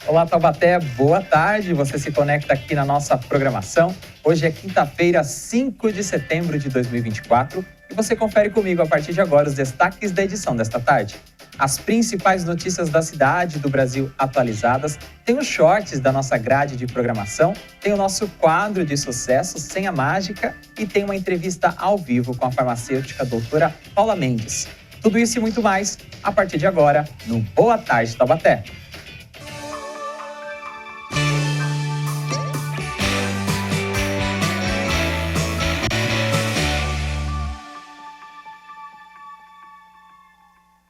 Olá, Taubaté, boa tarde. Você se conecta aqui na nossa programação. Hoje é quinta-feira, 5 de setembro de 2024 e você confere comigo a partir de agora os destaques da edição desta tarde. As principais notícias da cidade, do Brasil atualizadas, tem os shorts da nossa grade de programação, tem o nosso quadro de sucesso Sem a Mágica e tem uma entrevista ao vivo com a farmacêutica doutora Paula Mendes. Tudo isso e muito mais a partir de agora no Boa Tarde, Taubaté.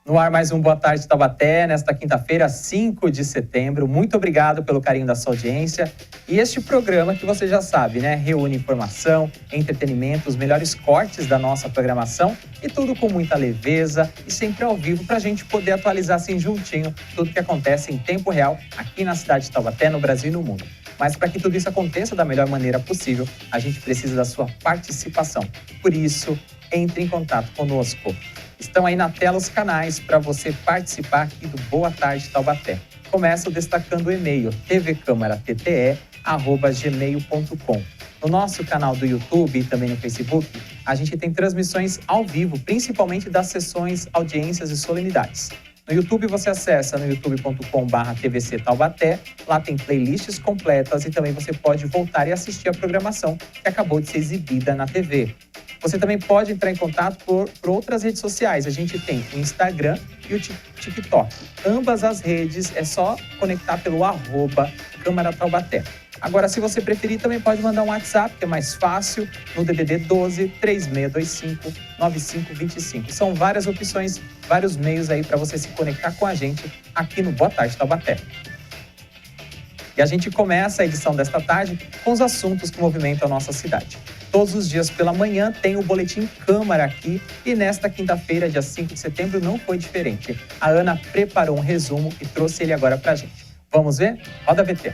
No ar mais um Boa Tarde Taubaté, nesta quinta-feira, 5 de setembro. Muito obrigado pelo carinho da sua audiência. E este programa que você já sabe, né? Reúne informação, entretenimento, os melhores cortes da nossa programação e tudo com muita leveza e sempre ao vivo para a gente poder atualizar assim juntinho tudo que acontece em tempo real aqui na cidade de Taubaté, no Brasil e no mundo. Mas para que tudo isso aconteça da melhor maneira possível, a gente precisa da sua participação. Por isso, entre em contato conosco. Estão aí na tela os canais para você participar aqui do Boa Tarde Taubaté. Começo destacando o e-mail tvcamaratte@gmail.com. No nosso canal do YouTube e também no Facebook, a gente tem transmissões ao vivo, principalmente das sessões, audiências e solenidades. No YouTube você acessa no youtube.com/tvc Taubaté, lá tem playlists completas e também você pode voltar e assistir a programação que acabou de ser exibida na TV. Você também pode entrar em contato por outras redes sociais. A gente tem o Instagram e o TikTok. Ambas as redes é só conectar pelo @Câmara Taubaté. Agora, se você preferir, também pode mandar um WhatsApp, que é mais fácil, no DDD 12 3625 9525. São várias opções, vários meios aí para você se conectar com a gente aqui no Boa Tarde Taubaté. E a gente começa a edição desta tarde com os assuntos que movimentam a nossa cidade. Todos os dias pela manhã tem o Boletim Câmara aqui e nesta quinta-feira, dia 5 de setembro, não foi diferente. A Ana preparou um resumo e trouxe ele agora pra gente. Vamos ver? Roda a VT.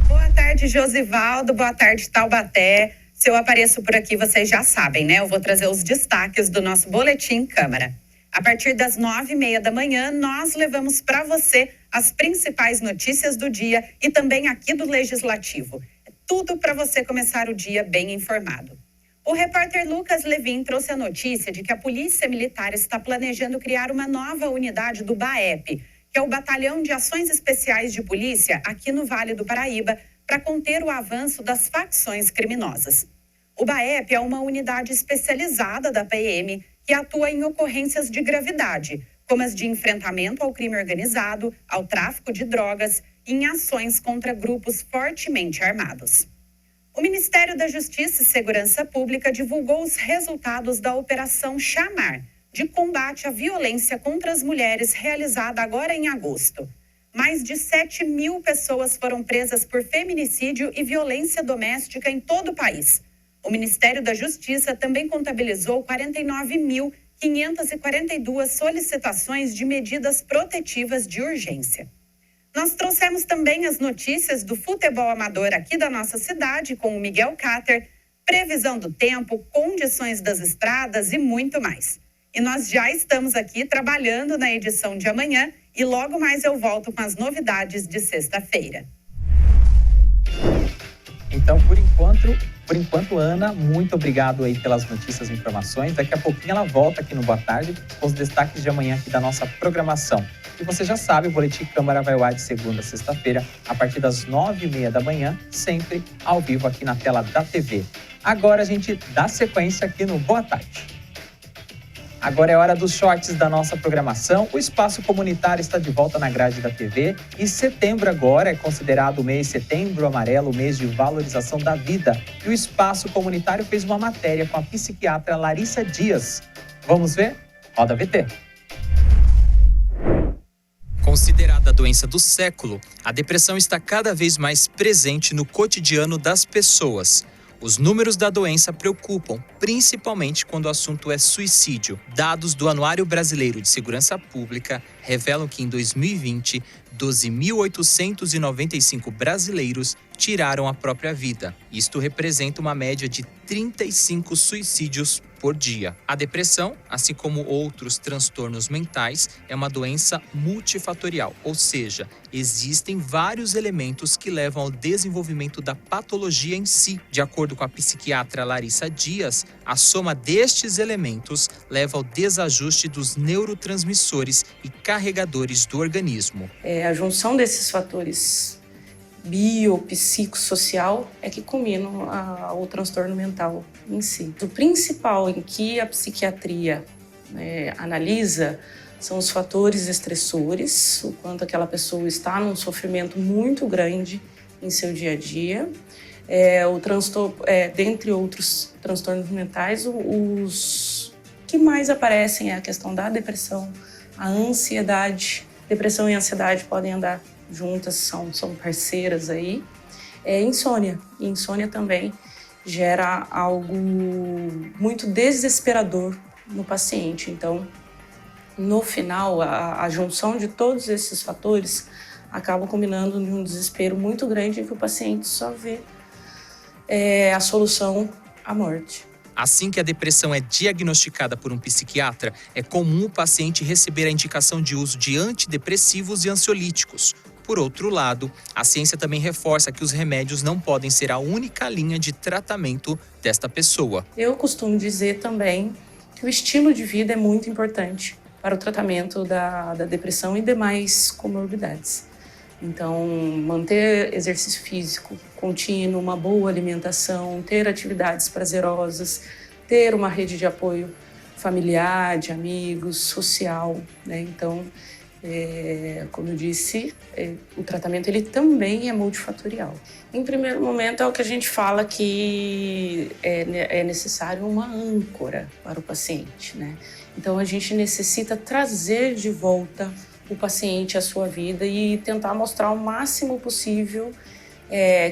Boa tarde, Josivaldo. Boa tarde, Taubaté. Se eu apareço por aqui, vocês já sabem, né? Eu vou trazer os destaques do nosso Boletim Câmara. A partir das 9h30 da manhã, nós levamos para você as principais notícias do dia e também aqui do Legislativo. Tudo para você começar o dia bem informado. O repórter Lucas Levin trouxe a notícia de que a Polícia Militar está planejando criar uma nova unidade do BAEP, que é o Batalhão de Ações Especiais de Polícia, aqui no Vale do Paraíba, para conter o avanço das facções criminosas. O BAEP é uma unidade especializada da PM que atua em ocorrências de gravidade, como as de enfrentamento ao crime organizado, ao tráfico de drogas e em ações contra grupos fortemente armados. O Ministério da Justiça e Segurança Pública divulgou os resultados da Operação Chamar, de combate à violência contra as mulheres, realizada agora em agosto. Mais de 7.000 pessoas foram presas por feminicídio e violência doméstica em todo o país. O Ministério da Justiça também contabilizou 49.542 solicitações de medidas protetivas de urgência. Nós trouxemos também as notícias do futebol amador aqui da nossa cidade com o Miguel Cater, previsão do tempo, condições das estradas e muito mais. E nós já estamos aqui trabalhando na edição de amanhã e logo mais eu volto com as novidades de sexta-feira. Então, por enquanto, Ana, muito obrigado aí pelas notícias e informações. Daqui a pouquinho ela volta aqui no Boa Tarde com os destaques de amanhã aqui da nossa programação. E você já sabe, o Boletim Câmara vai ao ar de segunda a sexta-feira, a partir das 9h30 da manhã, sempre ao vivo aqui na tela da TV. Agora a gente dá sequência aqui no Boa Tarde. Agora é hora dos shorts da nossa programação. O espaço comunitário está de volta na grade da TV e setembro agora é considerado o mês Setembro Amarelo, o mês de valorização da vida. E o espaço comunitário fez uma matéria com a psiquiatra Larissa Dias. Vamos ver? Roda a VT. Considerada a doença do século, a depressão está cada vez mais presente no cotidiano das pessoas. Os números da doença preocupam, principalmente quando o assunto é suicídio. Dados do Anuário Brasileiro de Segurança Pública revelam que em 2020, 12.895 brasileiros tiraram a própria vida. Isto representa uma média de 35 suicídios por dia. A depressão, assim como outros transtornos mentais, é uma doença multifatorial, ou seja, existem vários elementos que levam ao desenvolvimento da patologia em si. De acordo com a psiquiatra Larissa Dias, a soma destes elementos leva ao desajuste dos neurotransmissores e carregadores do organismo. A junção desses fatores biopsicossocial é que culminam o transtorno mental em si. O principal em que a psiquiatria analisa são os fatores estressores, o quanto aquela pessoa está num sofrimento muito grande em seu dia a dia. Dentre outros transtornos mentais, os que mais aparecem é a questão da depressão, a ansiedade. Depressão e ansiedade podem andar juntas, são parceiras aí. Insônia. E insônia também gera algo muito desesperador no paciente. Então, no final, a junção de todos esses fatores acaba combinando em um desespero muito grande em que o paciente só vê a solução, a morte. Assim que a depressão é diagnosticada por um psiquiatra, é comum o paciente receber a indicação de uso de antidepressivos e ansiolíticos. Por outro lado, a ciência também reforça que os remédios não podem ser a única linha de tratamento desta pessoa. Eu costumo dizer também que o estilo de vida é muito importante para o tratamento da depressão e demais comorbidades. Então, manter exercício físico contínuo, uma boa alimentação, ter atividades prazerosas, ter uma rede de apoio familiar, de amigos, social, né? Então, como eu disse, o tratamento ele também é multifatorial. Em primeiro momento, é o que a gente fala que é necessário uma âncora para o paciente, né? Então, a gente necessita trazer de volta o paciente à sua vida e tentar mostrar o máximo possível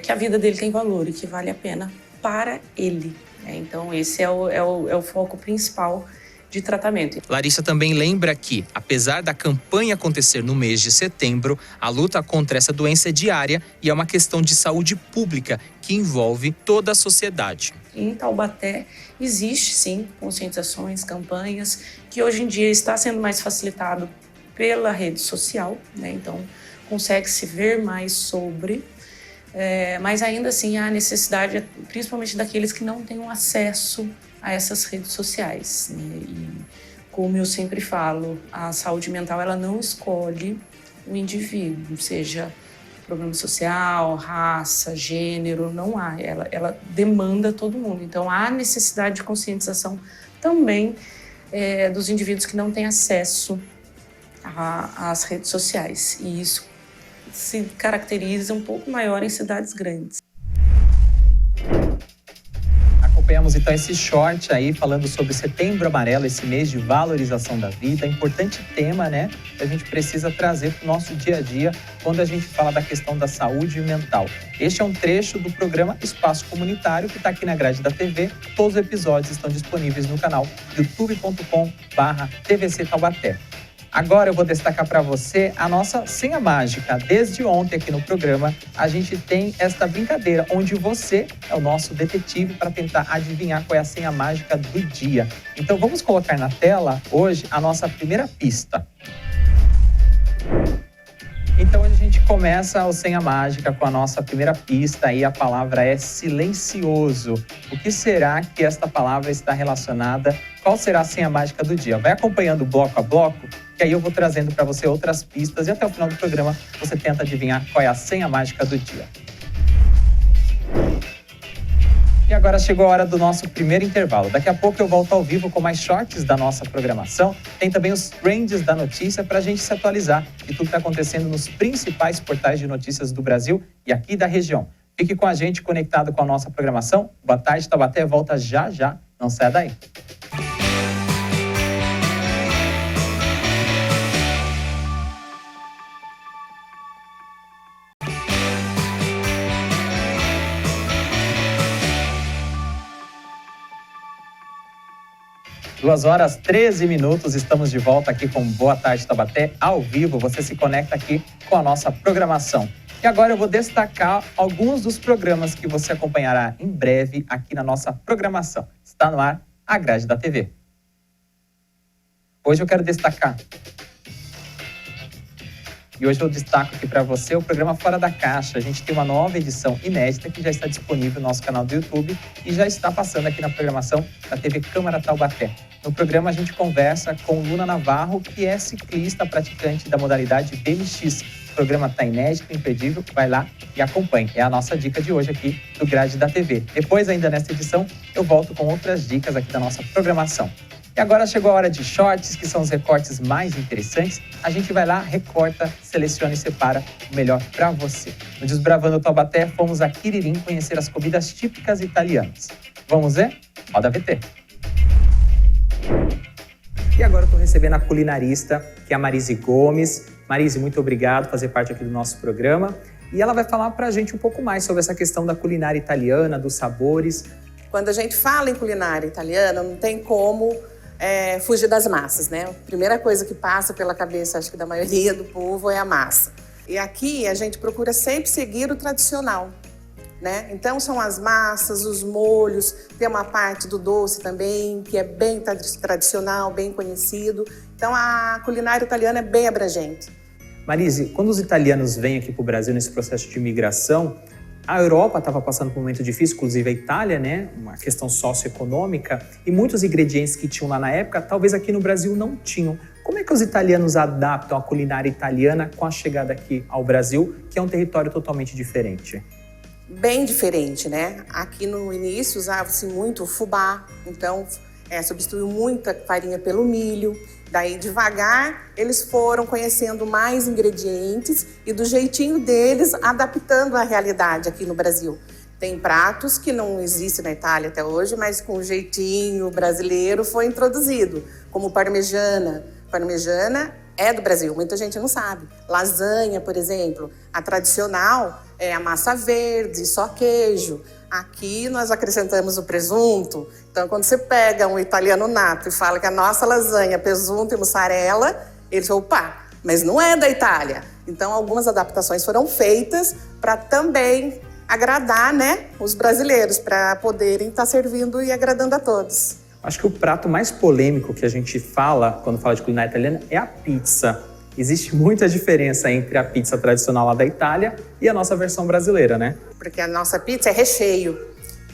que a vida dele tem valor e que vale a pena para ele. Então, esse é o foco principal de tratamento. Larissa também lembra que, apesar da campanha acontecer no mês de setembro, a luta contra essa doença é diária e é uma questão de saúde pública que envolve toda a sociedade. Em Taubaté existe sim conscientizações, campanhas, que hoje em dia está sendo mais facilitado pela rede social, né? Então consegue-se ver mais sobre, mas ainda assim há necessidade, principalmente daqueles que não têm acesso a essas redes sociais, né? E como eu sempre falo, a saúde mental ela não escolhe o indivíduo, seja problema social, raça, gênero, não há, ela demanda todo mundo. Então há necessidade de conscientização também dos indivíduos que não têm acesso às redes sociais, e isso se caracteriza um pouco maior em cidades grandes. Acompanhamos então esse short aí falando sobre Setembro Amarelo, esse mês de valorização da vida, importante tema, né, que a gente precisa trazer para o nosso dia a dia quando a gente fala da questão da saúde mental. Este é um trecho do programa Espaço Comunitário que está aqui na grade da TV. Todos os episódios estão disponíveis no canal youtube.com/TVC Taubaté. Agora eu vou destacar para você a nossa senha mágica. Desde ontem aqui no programa, a gente tem esta brincadeira, onde você é o nosso detetive para tentar adivinhar qual é a senha mágica do dia. Então vamos colocar na tela hoje a nossa primeira pista. Então a gente começa o Senha Mágica com a nossa primeira pista e a palavra é silencioso. O que será que esta palavra está relacionada? Qual será a senha mágica do dia? Vai acompanhando bloco a bloco, que aí eu vou trazendo para você outras pistas e até o final do programa você tenta adivinhar qual é a senha mágica do dia. E agora chegou a hora do nosso primeiro intervalo. Daqui a pouco eu volto ao vivo com mais shorts da nossa programação. Tem também os trends da notícia para a gente se atualizar de tudo que está acontecendo nos principais portais de notícias do Brasil e aqui da região. Fique com a gente conectado com a nossa programação. Boa tarde, Taubaté volta já já. Não saia daí. Duas horas 13 minutos, estamos de volta aqui com Boa Tarde Taubaté, ao vivo. Você se conecta aqui com a nossa programação. E agora eu vou destacar alguns dos programas que você acompanhará em breve aqui na nossa programação. Está no ar a grade da TV. Hoje eu quero destacar. E hoje eu destaco aqui para você o programa Fora da Caixa. A gente tem uma nova edição inédita que já está disponível no nosso canal do YouTube e já está passando aqui na programação da TV Câmara Taubaté. No programa a gente conversa com Luna Navarro, que é ciclista praticante da modalidade BMX. O programa está inédito, imperdível, vai lá e acompanhe. É a nossa dica de hoje aqui do Grade da TV. Depois, ainda nesta edição, eu volto com outras dicas aqui da nossa programação. E agora chegou a hora de shorts, que são os recortes mais interessantes. A gente vai lá, recorta, seleciona e separa o melhor para você. No Desbravando Taubaté, fomos a Quiririm conhecer as comidas típicas italianas. Vamos ver? Roda a VT. E agora eu estou recebendo a culinarista, que é a Marise Gomes. Marise, muito obrigado por fazer parte aqui do nosso programa. E ela vai falar para a gente um pouco mais sobre essa questão da culinária italiana, dos sabores. Quando a gente fala em culinária italiana, não tem como fugir das massas, né? A primeira coisa que passa pela cabeça, acho que da maioria do povo, é a massa. E aqui a gente procura sempre seguir o tradicional, né? Então são as massas, os molhos, tem uma parte do doce também, que é bem tradicional, bem conhecido. Então a culinária italiana é bem abrangente. Marise, quando os italianos vêm aqui para o Brasil nesse processo de imigração, a Europa estava passando por um momento difícil, inclusive a Itália, né? Uma questão socioeconômica, e muitos ingredientes que tinham lá na época, talvez aqui no Brasil não tinham. Como é que os italianos adaptam a culinária italiana com a chegada aqui ao Brasil, que é um território totalmente diferente? Bem diferente, né? Aqui no início usava-se muito o fubá, então substituiu muita farinha pelo milho. Daí, devagar, eles foram conhecendo mais ingredientes e do jeitinho deles, adaptando a realidade aqui no Brasil. Tem pratos que não existem na Itália até hoje, mas com o jeitinho brasileiro foi introduzido, como parmegiana. Parmegiana é do Brasil, muita gente não sabe. Lasanha, por exemplo, a tradicional é a massa verde, só queijo. Aqui nós acrescentamos o presunto. Então, quando você pega um italiano nato e fala que a nossa lasanha é presunto e mussarela, ele fala, opa, mas não é da Itália. Então, algumas adaptações foram feitas para também agradar, né, os brasileiros, para poderem estar servindo e agradando a todos. Acho que o prato mais polêmico que a gente fala quando fala de culinária italiana é a pizza. Existe muita diferença entre a pizza tradicional lá da Itália e a nossa versão brasileira, né? Porque a nossa pizza é recheio.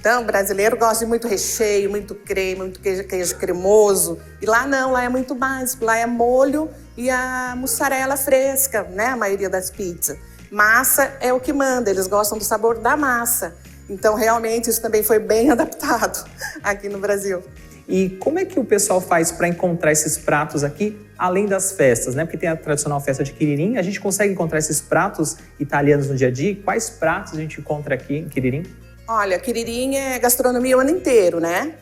Então, o brasileiro gosta de muito recheio, muito creme, muito queijo cremoso. E lá não, lá é muito básico. Lá é molho e a mussarela fresca, né? A maioria das pizzas. Massa é o que manda, eles gostam do sabor da massa. Então, realmente, isso também foi bem adaptado aqui no Brasil. E como é que o pessoal faz para encontrar esses pratos aqui, além das festas, né? Porque tem a tradicional festa de Quiririm, a gente consegue encontrar esses pratos italianos no dia a dia? Quais pratos a gente encontra aqui em Quiririm? Olha, Quiririm é gastronomia o ano inteiro, né?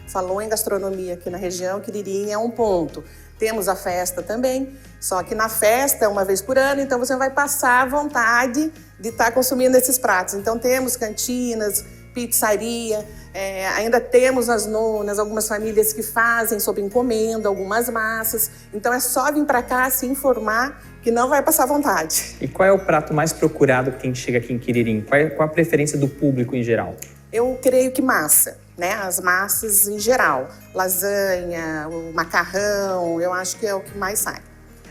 Falou em gastronomia aqui na região, Quiririm é um ponto. Temos a festa também, só que na festa é uma vez por ano, então você vai passar a vontade de estar consumindo esses pratos. Então temos cantinas, pizzaria, ainda temos as nonas, algumas famílias que fazem sob encomenda, algumas massas. Então é só vir para cá se informar que não vai passar vontade. E qual é o prato mais procurado que quem chega aqui em Quiririm? Qual a preferência do público em geral? Eu creio que massa, né? As massas em geral. Lasanha, o macarrão, eu acho que é o que mais sai.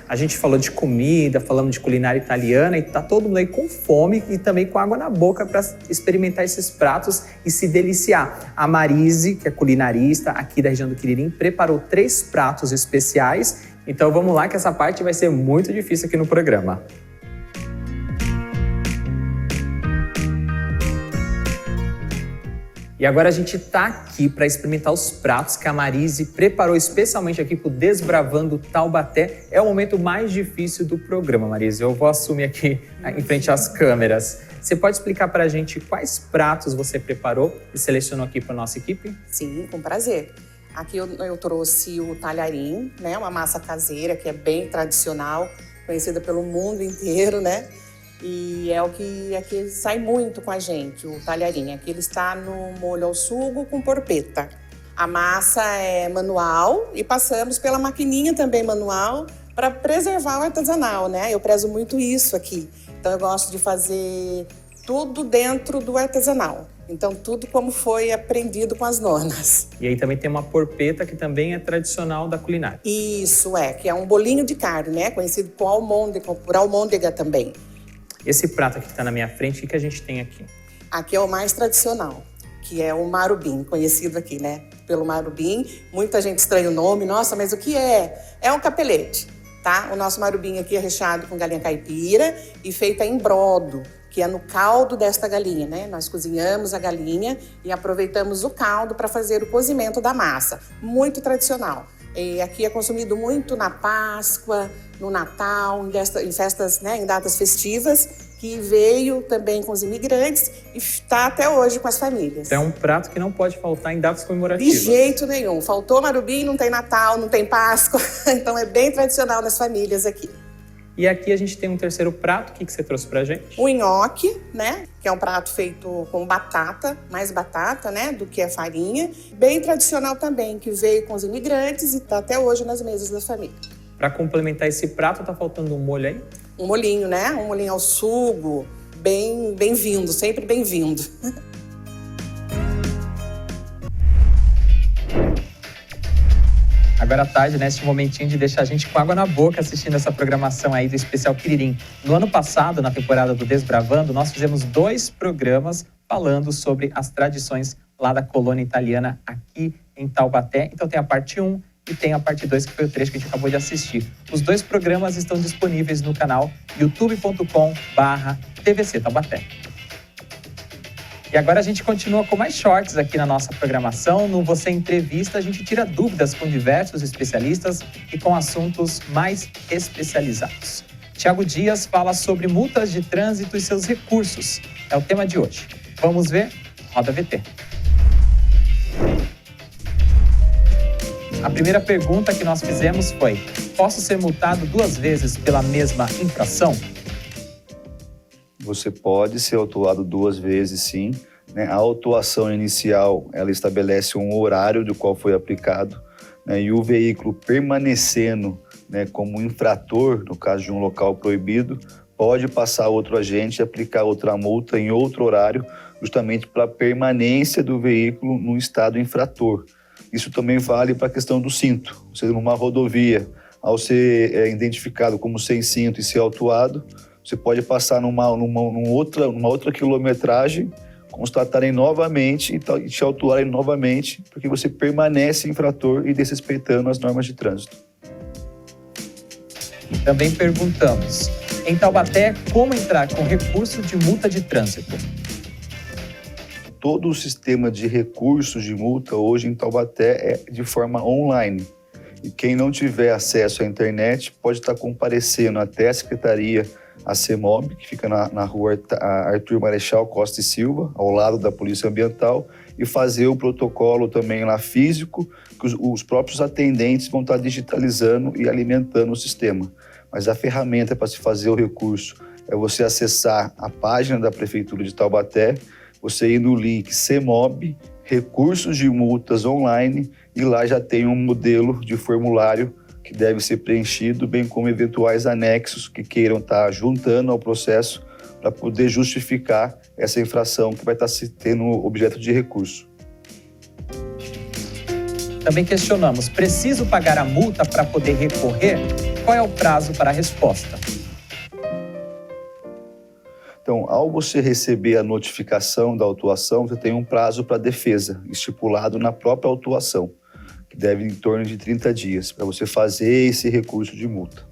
A gente falou de comida, falamos de culinária italiana e tá todo mundo aí com fome e também com água na boca para experimentar esses pratos e se deliciar. A Marise, que é culinarista aqui da região do Quiririm, preparou 3 pratos especiais. Então vamos lá que essa parte vai ser muito difícil aqui no programa. E agora a gente tá aqui para experimentar os pratos que a Marise preparou especialmente aqui pro Desbravando Taubaté. É o momento mais difícil do programa, Marise. Eu vou assumir aqui em frente às câmeras. Você pode explicar para a gente quais pratos você preparou e selecionou aqui para nossa equipe? Sim, com prazer. Aqui eu trouxe o talharim, né? Uma massa caseira que é bem tradicional, conhecida pelo mundo inteiro, né? E é o que aqui sai muito com a gente, o talharim. Aqui ele está no molho ao sugo com porpeta. A massa é manual e passamos pela maquininha também manual para preservar o artesanal, né? Eu prezo muito isso aqui. Então eu gosto de fazer tudo dentro do artesanal. Então, tudo como foi aprendido com as nonas. E aí também tem uma porpeta, que também é tradicional da culinária. Isso, que é um bolinho de carne, né? Conhecido por almôndega também. Esse prato aqui que está na minha frente, o que a gente tem aqui? Aqui é o mais tradicional, que é o marubim, conhecido aqui, né? Pelo marubim. Muita gente estranha o nome. Nossa, mas o que é? É um capelete, tá? O nosso marubim aqui é recheado com galinha caipira e feita em brodo, que é no caldo desta galinha, né? Nós cozinhamos a galinha e aproveitamos o caldo para fazer o cozimento da massa. Muito tradicional. E aqui é consumido muito na Páscoa, no Natal, em festas, né, em datas festivas, que veio também com os imigrantes e está até hoje com as famílias. Então é um prato que não pode faltar em datas comemorativas. De jeito nenhum. Faltou marubim, não tem Natal, não tem Páscoa. Então é bem tradicional nas famílias aqui. E aqui a gente tem um terceiro prato. O que você trouxe pra gente? O nhoque, né? Que é um prato feito com batata, mais batata, né? Do que a farinha. Bem tradicional também, que veio com os imigrantes e está até hoje nas mesas da família. Para complementar esse prato, tá faltando um molho aí? Um molhinho, né? Um molhinho ao sugo. Bem-vindo, sempre bem-vindo. Agora à tarde, né, este momentinho de deixar a gente com água na boca assistindo essa programação aí do Especial Quiririm. No ano passado, na temporada do Desbravando, nós fizemos 2 programas falando sobre as tradições lá da colônia italiana aqui em Taubaté. Então tem a parte 1 e tem a parte 2, que foi o trecho que a gente acabou de assistir. Os 2 programas estão disponíveis no canal youtube.com/TVC Taubaté. E agora a gente continua com mais shorts aqui na nossa programação. No Você Entrevista, a gente tira dúvidas com diversos especialistas e com assuntos mais especializados. Tiago Dias fala sobre multas de trânsito e seus recursos. É o tema de hoje. Vamos ver? Roda VT. A primeira pergunta que nós fizemos foi: posso ser multado 2 vezes pela mesma infração? Você pode ser autuado 2 vezes, sim. A autuação inicial, ela estabelece um horário do qual foi aplicado, né? E o veículo permanecendo, né, como infrator, no caso de um local proibido, pode passar outro agente e aplicar outra multa em outro horário, justamente para a permanência do veículo no estado infrator. Isso também vale para a questão do cinto. Ou seja, numa rodovia, ao ser identificado como sem cinto e ser autuado, você pode passar numa outra quilometragem, constatarem novamente e te autuarem novamente, porque você permanece infrator e desrespeitando as normas de trânsito. Também perguntamos: em Taubaté, como entrar com recurso de multa de trânsito? Todo o sistema de recursos de multa hoje em Taubaté é de forma online. E quem não tiver acesso à internet pode estar comparecendo até a Secretaria, a CEMOB, que fica na rua Arthur Marechal Costa e Silva, ao lado da Polícia Ambiental, e fazer o protocolo também lá físico, que os próprios atendentes vão estar digitalizando e alimentando o sistema. Mas a ferramenta para se fazer o recurso é você acessar a página da Prefeitura de Taubaté, você ir no link CEMOB, recursos de multas online, e lá já tem um modelo de formulário que deve ser preenchido, bem como eventuais anexos que queiram estar juntando ao processo para poder justificar essa infração que vai estar tendo objeto de recurso. Também questionamos: preciso pagar a multa para poder recorrer? Qual é o prazo para a resposta? Então, ao você receber a notificação da autuação, você tem um prazo para defesa, estipulado na própria autuação, que deve em torno de 30 dias, para você fazer esse recurso de multa.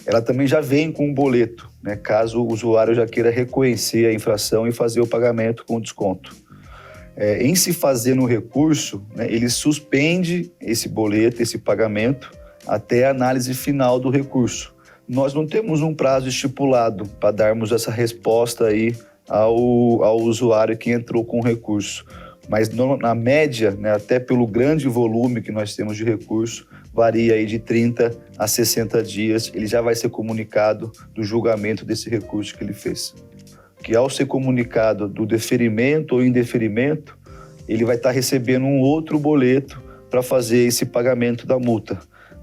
Ela também já vem com um boleto, né, caso o usuário já queira reconhecer a infração e fazer o pagamento com desconto. Em se fazendo o recurso, né, ele suspende esse boleto, esse pagamento, até a análise final do recurso. Nós não temos um prazo estipulado para darmos essa resposta aí ao usuário que entrou com o recurso. Mas na média, né, até pelo grande volume que nós temos de recurso, varia aí de 30 a 60 dias, ele já vai ser comunicado do julgamento desse recurso que ele fez. Que ao ser comunicado do deferimento ou indeferimento, ele vai estar recebendo um outro boleto para fazer esse pagamento da multa.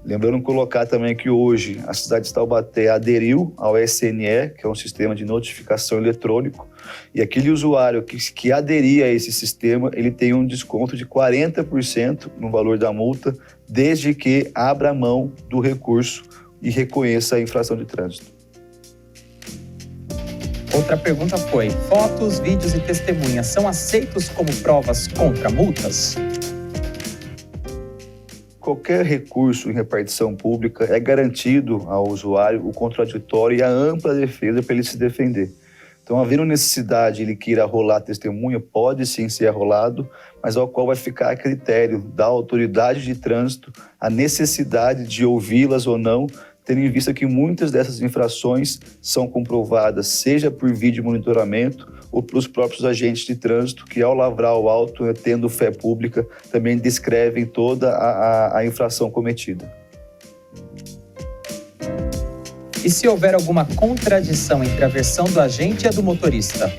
Lembrando colocar também que hoje a cidade de Taubaté aderiu ao SNE, que é um sistema de notificação eletrônico, e aquele usuário que aderir a esse sistema, ele tem um desconto de 40% no valor da multa, desde que abra mão do recurso e reconheça a infração de trânsito. Outra pergunta foi: fotos, vídeos e testemunhas são aceitos como provas contra multas? Qualquer recurso em repartição pública é garantido ao usuário o contraditório e a ampla defesa para ele se defender. Então, havendo necessidade ele queira arrolar testemunha, pode sim ser arrolado, mas ao qual vai ficar a critério da autoridade de trânsito a necessidade de ouvi-las ou não, tendo em vista que muitas dessas infrações são comprovadas, seja por vídeo monitoramento ou pelos próprios agentes de trânsito, que ao lavrar o auto, tendo fé pública, também descrevem toda a infração cometida. E se houver alguma contradição entre a versão do agente e a do motorista?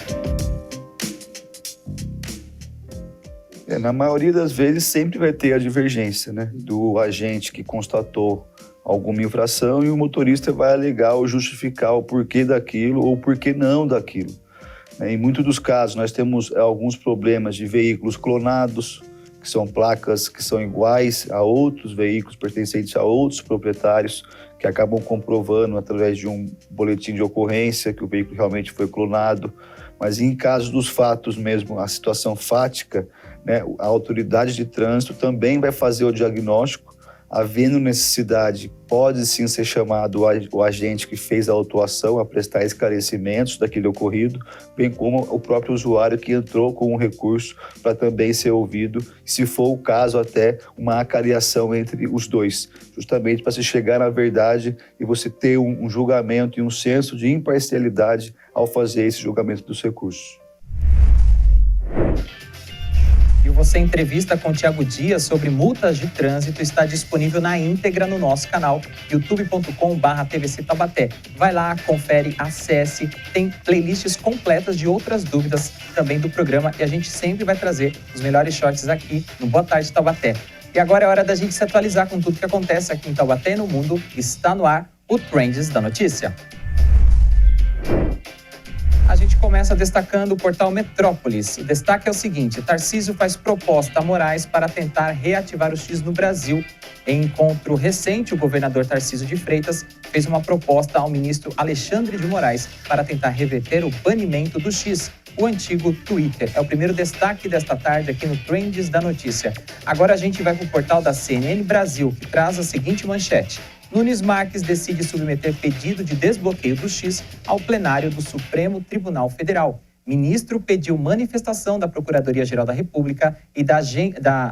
Na maioria das vezes sempre vai ter a divergência, né, do agente que constatou alguma infração e o motorista vai alegar ou justificar o porquê daquilo ou o porquê não daquilo. Em muitos dos casos nós temos alguns problemas de veículos clonados, que são placas que são iguais a outros veículos pertencentes a outros proprietários, que acabam comprovando através de um boletim de ocorrência que o veículo realmente foi clonado. Mas em casos dos fatos mesmo, a situação fática, né, a autoridade de trânsito também vai fazer o diagnóstico. Havendo necessidade, pode sim ser chamado o agente que fez a autuação a prestar esclarecimentos daquele ocorrido, bem como o próprio usuário que entrou com o recurso para também ser ouvido, se for o caso até uma acariação entre os dois, justamente para se chegar na verdade e você ter um julgamento e um senso de imparcialidade ao fazer esse julgamento dos recursos. E você entrevista com o Thiago Dias sobre multas de trânsito está disponível na íntegra no nosso canal youtube.com/TVC Taubaté. Vai lá, confere, acesse, tem playlists completas de outras dúvidas também do programa e a gente sempre vai trazer os melhores shorts aqui no Boa Tarde Taubaté. E agora é hora da gente se atualizar com tudo que acontece aqui em Taubaté e no mundo. Está no ar o Trends da Notícia. A gente começa destacando o portal Metrópolis. O destaque é o seguinte: Tarcísio faz proposta a Moraes para tentar reativar o X no Brasil. Em encontro recente, o governador Tarcísio de Freitas fez uma proposta ao ministro Alexandre de Moraes para tentar reverter o banimento do X, o antigo Twitter. É o primeiro destaque desta tarde aqui no Trends da Notícia. Agora a gente vai para o portal da CNN Brasil, que traz a seguinte manchete: Nunes Marques decide submeter pedido de desbloqueio do X ao plenário do Supremo Tribunal Federal. Ministro pediu manifestação da Procuradoria-Geral da República e da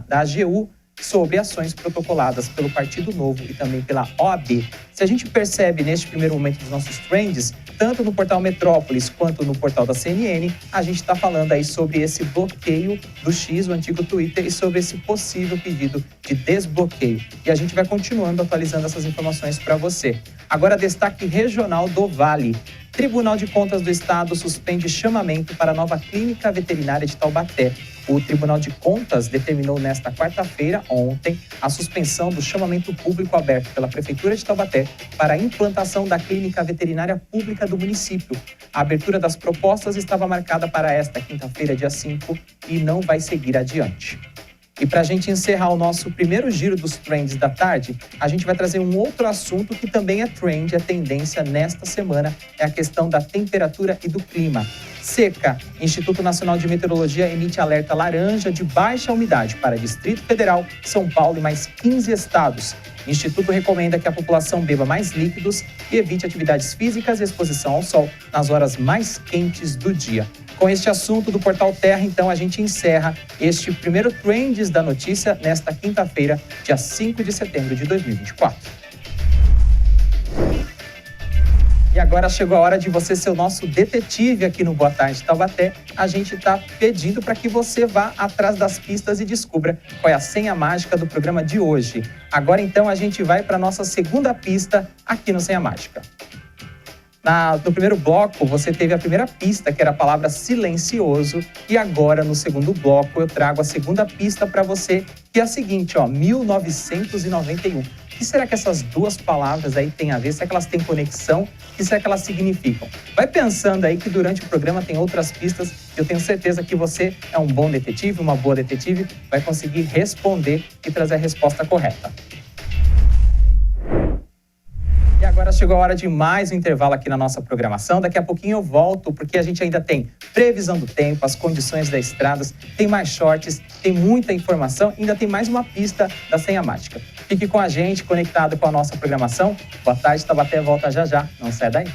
AGU sobre ações protocoladas pelo Partido Novo e também pela OAB. Se a gente percebe neste primeiro momento dos nossos trends, tanto no portal Metrópolis quanto no portal da CNN, a gente está falando aí sobre esse bloqueio do X, o antigo Twitter, e sobre esse possível pedido de desbloqueio. E a gente vai continuando atualizando essas informações para você. Agora, destaque regional do Vale. Tribunal de Contas do Estado suspende chamamento para a nova clínica veterinária de Taubaté. O Tribunal de Contas determinou nesta quarta-feira, ontem, a suspensão do chamamento público aberto pela Prefeitura de Taubaté para a implantação da clínica veterinária pública do município. A abertura das propostas estava marcada para esta quinta-feira, dia 5, e não vai seguir adiante. E para a gente encerrar o nosso primeiro giro dos trends da tarde, a gente vai trazer um outro assunto que também é trend, é tendência nesta semana, é a questão da temperatura e do clima. Seca. Instituto Nacional de Meteorologia emite alerta laranja de baixa umidade para Distrito Federal, São Paulo e mais 15 estados. O Instituto recomenda que a população beba mais líquidos e evite atividades físicas e exposição ao sol nas horas mais quentes do dia. Com este assunto do Portal Terra, então, a gente encerra este primeiro Trends da Notícia nesta quinta-feira, dia 5 de setembro de 2024. E agora chegou a hora de você ser o nosso detetive aqui no Boa Tarde Taubaté. A gente está pedindo para que você vá atrás das pistas e descubra qual é a senha mágica do programa de hoje. Agora, então, a gente vai para a nossa segunda pista aqui no Senha Mágica. No primeiro bloco, você teve a primeira pista, que era a palavra silencioso. E agora, no segundo bloco, eu trago a segunda pista para você, que é a seguinte, 1991. O que será que essas duas palavras aí têm a ver? Será que elas têm conexão? O que será que elas significam? Vai pensando aí que durante o programa tem outras pistas. Eu tenho certeza que você é um bom detetive, uma boa detetive, vai conseguir responder e trazer a resposta correta. E agora chegou a hora de mais um intervalo aqui na nossa programação. Daqui a pouquinho eu volto, porque a gente ainda tem previsão do tempo, as condições das estradas, tem mais shorts, tem muita informação, ainda tem mais uma pista da senha mágica. Fique com a gente, conectado com a nossa programação. Boa tarde, Taubaté volta já já. Não sai daí.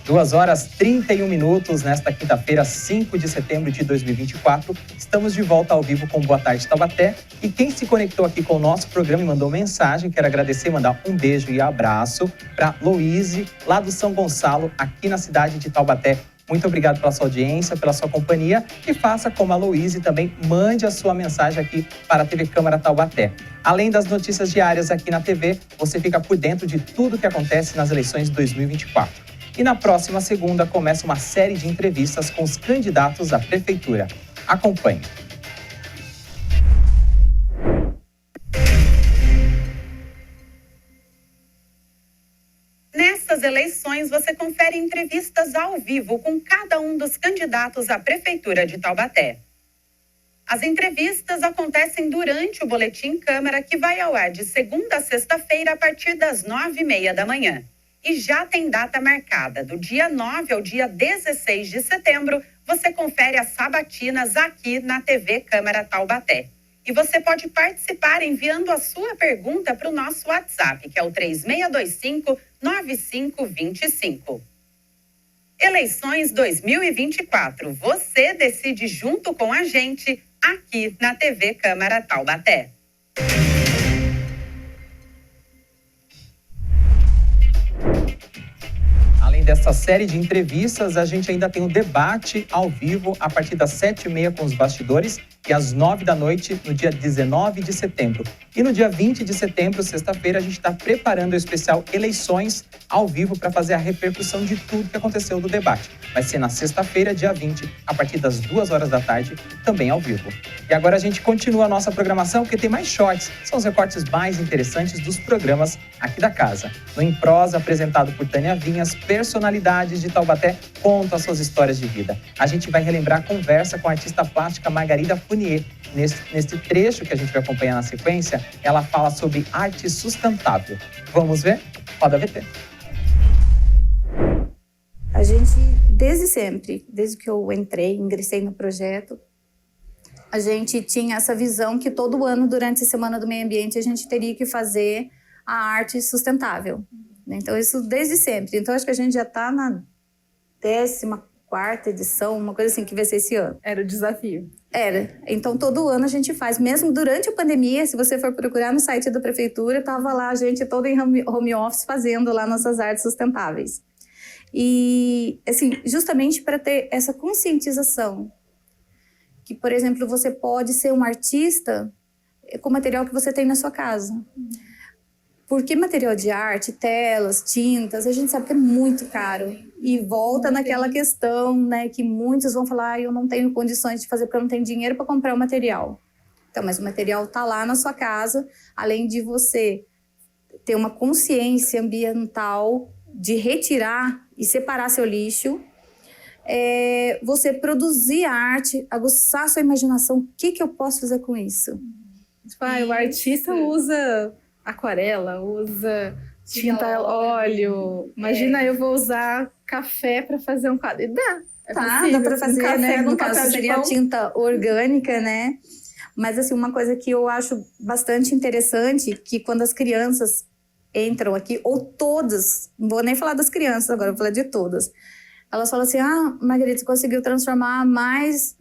Duas horas 31 minutos nesta quinta-feira, 5 de setembro de 2024. Estamos de volta ao vivo com Boa Tarde Taubaté. E quem se conectou aqui com o nosso programa e mandou mensagem, quero agradecer, mandar um beijo e abraço para Louise, lá do São Gonçalo, aqui na cidade de Taubaté. Muito obrigado pela sua audiência, pela sua companhia e faça como a Louise também, mande a sua mensagem aqui para a TV Câmara Taubaté. Além das notícias diárias aqui na TV, você fica por dentro de tudo que acontece nas eleições de 2024. E na próxima segunda começa uma série de entrevistas com os candidatos à prefeitura. Acompanhe. Nessas eleições, você confere entrevistas ao vivo com cada um dos candidatos à prefeitura de Taubaté. As entrevistas acontecem durante o Boletim Câmara, que vai ao ar de segunda a sexta-feira a partir das 9h30 da manhã. E já tem data marcada. Do dia 9 ao dia 16 de setembro, você confere as sabatinas aqui na TV Câmara Taubaté. E você pode participar enviando a sua pergunta para o nosso WhatsApp, que é o 3625-9525. Eleições 2024. Você decide junto com a gente aqui na TV Câmara Taubaté. Além dessa série de entrevistas, a gente ainda tem um debate ao vivo a partir das 7h30 com os bastidores e às 9 da noite no dia 19 de setembro. E no dia 20 de setembro, sexta-feira, a gente está preparando o especial Eleições ao vivo para fazer a repercussão de tudo que aconteceu do debate. Vai ser na sexta-feira, dia 20, a partir das 2 horas da tarde, também ao vivo. E agora a gente continua a nossa programação, porque tem mais shorts. São os recortes mais interessantes dos programas aqui da casa. No Em Prosa, apresentado por Tânia Vinhas, personalidades de Taubaté contam as suas histórias de vida. A gente vai relembrar a conversa com a artista plástica Margarida Funier. Neste trecho que a gente vai acompanhar na sequência, ela fala sobre arte sustentável. Vamos ver? Roda a VT. A gente, desde sempre, desde que eu ingressei no projeto, a gente tinha essa visão que todo ano, durante a Semana do Meio Ambiente, a gente teria que fazer a arte sustentável. Então, isso desde sempre. Então, acho que a gente já está na 14ª edição, uma coisa assim, que vai ser esse ano. Era o desafio. Era. Então, todo ano a gente faz. Mesmo durante a pandemia, se você for procurar no site da prefeitura, estava lá a gente toda em home office fazendo lá nossas artes sustentáveis. E, assim, justamente para ter essa conscientização que, por exemplo, você pode ser um artista com o material que você tem na sua casa. Porque material de arte, telas, tintas, a gente sabe que é muito caro. E volta naquela questão, né, que muitos vão falar, eu não tenho condições de fazer porque eu não tenho dinheiro para comprar o material. Então, mas o material está lá na sua casa, além de você ter uma consciência ambiental de retirar e separar seu lixo, você produzir arte, aguçar a sua imaginação. O que eu posso fazer com isso? Tipo, o artista usa aquarela, usa tinta óleo. Imagina, eu vou usar café para fazer um quadro. E dá. Dá para fazer, né? No caso, seria tinta orgânica, né? Mas, assim, uma coisa que eu acho bastante interessante, que quando as crianças entram aqui, ou todas, não vou nem falar das crianças agora, vou falar de todas. Elas falam assim, Margarida, você conseguiu transformar mais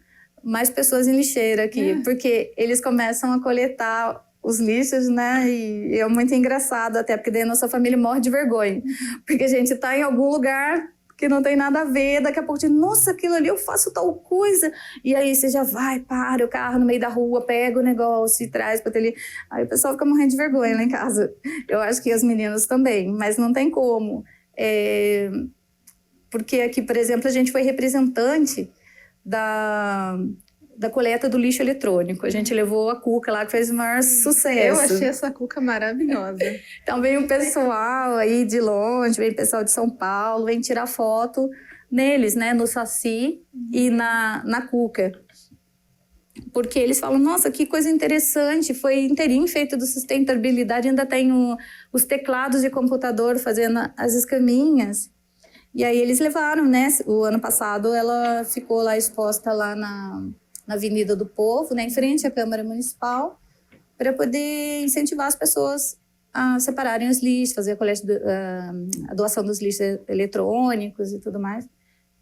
pessoas em lixeira aqui, porque eles começam a coletar os lixos, né? E é muito engraçado até, porque daí a nossa família morre de vergonha. Porque a gente tá em algum lugar que não tem nada a ver, daqui a pouco a gente, nossa, aquilo ali eu faço tal coisa. E aí você já vai, para o carro no meio da rua, pega o negócio e traz para ali. Aí o pessoal fica morrendo de vergonha lá em casa. Eu acho que as meninas também, mas não tem como. Porque aqui, por exemplo, a gente foi representante da coleta do lixo eletrônico. A gente levou a cuca lá, que fez o maior sucesso. Eu achei essa cuca maravilhosa. Então vem um pessoal aí de longe, vem pessoal de São Paulo, vem tirar foto neles, né, no Saci e na cuca. Porque eles falam, nossa, que coisa interessante, foi inteirinho feito do sustentabilidade, ainda tem os teclados de computador fazendo as escaminhas. E aí eles levaram, né, o ano passado ela ficou lá exposta lá na Avenida do Povo, né, em frente à Câmara Municipal, para poder incentivar as pessoas a separarem os lixos, fazer a coleta, a doação dos lixos eletrônicos e tudo mais.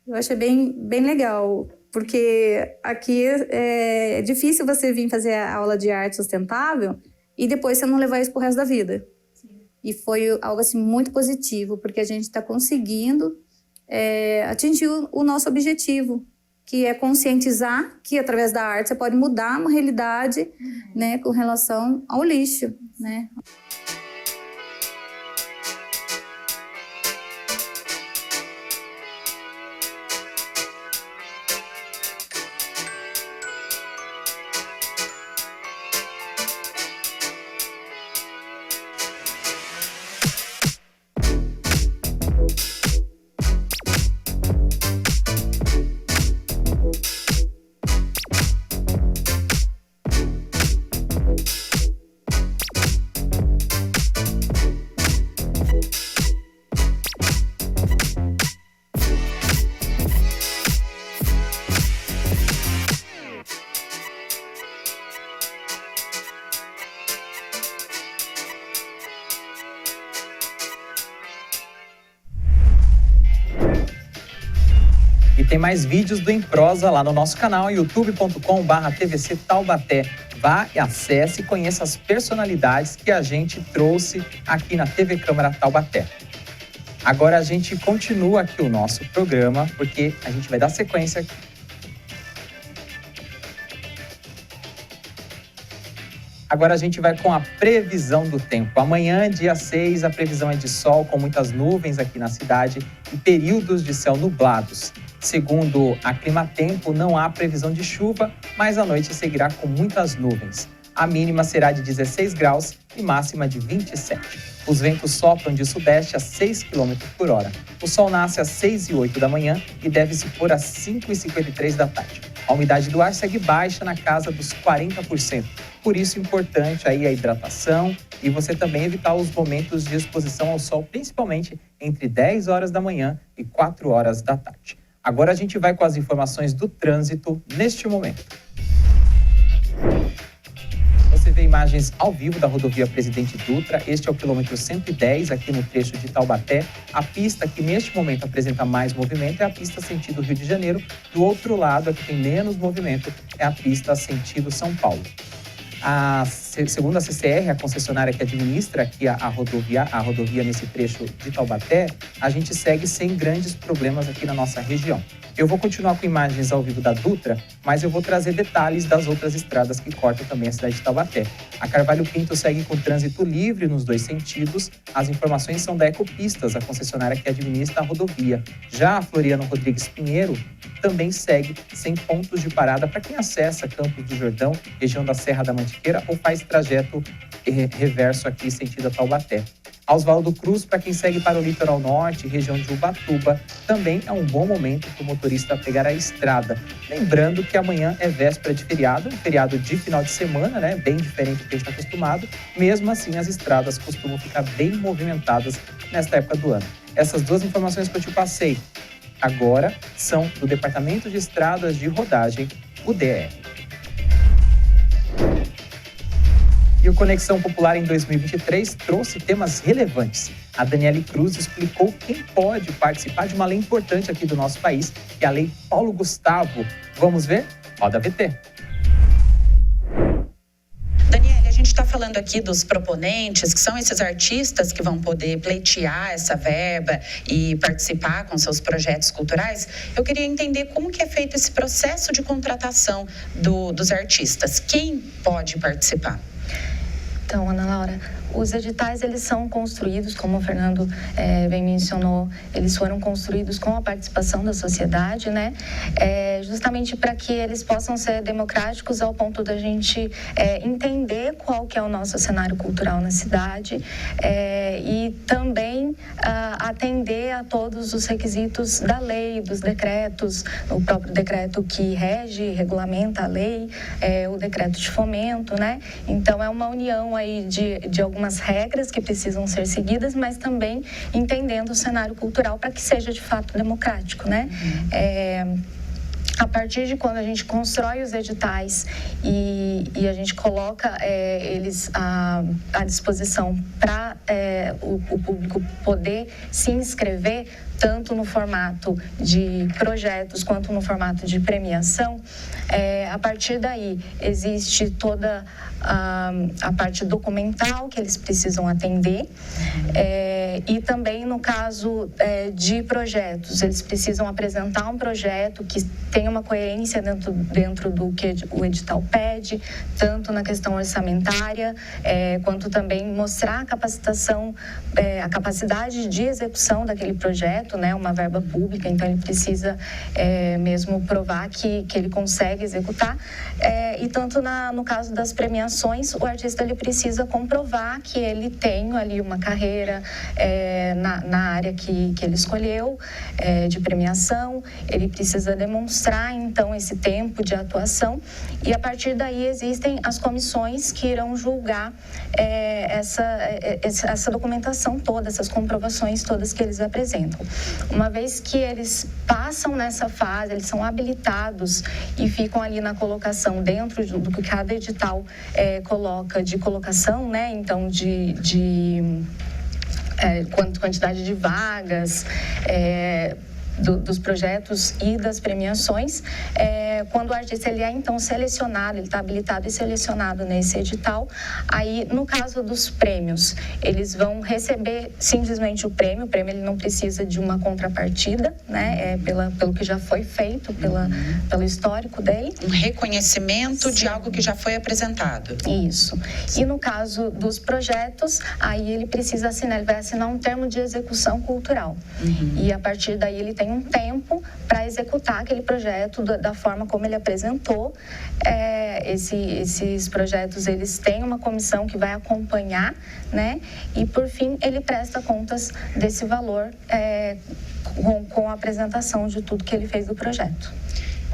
Eu achei bem legal, porque aqui é difícil você vir fazer a aula de arte sustentável e depois você não levar isso pro resto da vida. Sim. E foi algo assim muito positivo, porque a gente está conseguindo atingir o nosso objetivo, que é conscientizar que através da arte você pode mudar uma realidade, né, com relação ao lixo, né? E tem mais vídeos do Em Prosa lá no nosso canal, youtube.com/TVC Taubaté. Vá e acesse e conheça as personalidades que a gente trouxe aqui na TV Câmara Taubaté. Agora a gente continua aqui o nosso programa, porque a gente vai dar sequência aqui. Agora a gente vai com a previsão do tempo. Amanhã, dia 6, a previsão é de sol com muitas nuvens aqui na cidade e períodos de céu nublados. Segundo a Climatempo, não há previsão de chuva, mas a noite seguirá com muitas nuvens. A mínima será de 16 graus e máxima de 27. Os ventos sopram de sudeste a 6 km por hora. O sol nasce às 6h08 da manhã e deve se pôr às 5h53 da tarde. A umidade do ar segue baixa na casa dos 40%. Por isso, importante aí a hidratação e você também evitar os momentos de exposição ao sol, principalmente entre 10 horas da manhã e 4 horas da tarde. Agora a gente vai com as informações do trânsito neste momento. Você vê imagens ao vivo da rodovia Presidente Dutra. Este é o quilômetro 110, aqui no trecho de Taubaté. A pista que neste momento apresenta mais movimento é a pista sentido Rio de Janeiro. Do outro lado, a que tem menos movimento, é a pista sentido São Paulo. Segundo a CCR, a concessionária que administra aqui a rodovia nesse trecho de Taubaté, a gente segue sem grandes problemas aqui na nossa região. Eu vou continuar com imagens ao vivo da Dutra, mas eu vou trazer detalhes das outras estradas que cortam também a cidade de Taubaté. A Carvalho Pinto segue com trânsito livre nos dois sentidos. As informações são da Ecopistas, a concessionária que administra a rodovia. Já a Floriano Rodrigues Pinheiro também segue sem pontos de parada para quem acessa Campos do Jordão, região da Serra da Mantiqueira, ou faz trajeto reverso aqui sentido a Taubaté. Oswaldo Cruz, para quem segue para o litoral norte, região de Ubatuba, também é um bom momento para o motorista pegar a estrada. Lembrando que amanhã é véspera de feriado, um feriado de final de semana, né? Bem diferente do que a gente está acostumado. Mesmo assim, as estradas costumam ficar bem movimentadas nesta época do ano. Essas duas informações que eu te passei agora são do Departamento de Estradas de Rodagem, o DER. E o Conexão Popular em 2023 trouxe temas relevantes. A Daniele Cruz explicou quem pode participar de uma lei importante aqui do nosso país, que é a Lei Paulo Gustavo. Vamos ver? Roda VT. Daniele, a gente está falando aqui dos proponentes, que são esses artistas que vão poder pleitear essa verba e participar com seus projetos culturais. Eu queria entender como que é feito esse processo de contratação dos artistas. Quem pode participar? Então, Ana Laura, os editais, eles são construídos, como o Fernando bem mencionou, eles foram construídos com a participação da sociedade, né? Justamente para que eles possam ser democráticos ao ponto da gente entender qual que é o nosso cenário cultural na cidade e também atender a todos os requisitos da lei, dos decretos, o próprio decreto que rege, regulamenta a lei, o decreto de fomento, né? Então, é uma união aí de algumas regras que precisam ser seguidas, mas também entendendo o cenário cultural para que seja de fato democrático, né? A partir de quando a gente constrói os editais e a gente coloca eles à disposição para o público poder se inscrever, tanto no formato de projetos quanto no formato de premiação, a partir daí existe toda a parte documental que eles precisam atender e também no caso de projetos, eles precisam apresentar um projeto que tenha uma coerência dentro do que o edital pede, tanto na questão orçamentária, quanto também mostrar a capacitação, a capacidade de execução daquele projeto, né, uma verba pública, então ele precisa mesmo provar que ele consegue executar, e tanto no caso das premiações, o artista ele precisa comprovar que ele tem ali uma carreira na área que ele escolheu de premiação, ele precisa demonstrar então esse tempo de atuação e a partir daí existem as comissões que irão julgar essa documentação toda, essas comprovações todas que eles apresentam. Uma vez que eles passam nessa fase, eles são habilitados e ficam ali na colocação dentro do que cada edital coloca de colocação, né? Então, quantidade de vagas, dos projetos e das premiações, quando o artista ele é então selecionado, ele está habilitado e selecionado nesse edital, aí no caso dos prêmios, eles vão receber simplesmente o prêmio ele não precisa de uma contrapartida, né, pelo que já foi feito, pelo histórico dele. Um reconhecimento Sim. de algo que já foi apresentado. Isso. E no caso dos projetos, aí ele precisa assinar, ele vai assinar um termo de execução cultural. E a partir daí ele tem um tempo para executar aquele projeto da forma como ele apresentou. Esses projetos, eles têm uma comissão que vai acompanhar, né? E, por fim, ele presta contas desse valor com a apresentação de tudo que ele fez do projeto.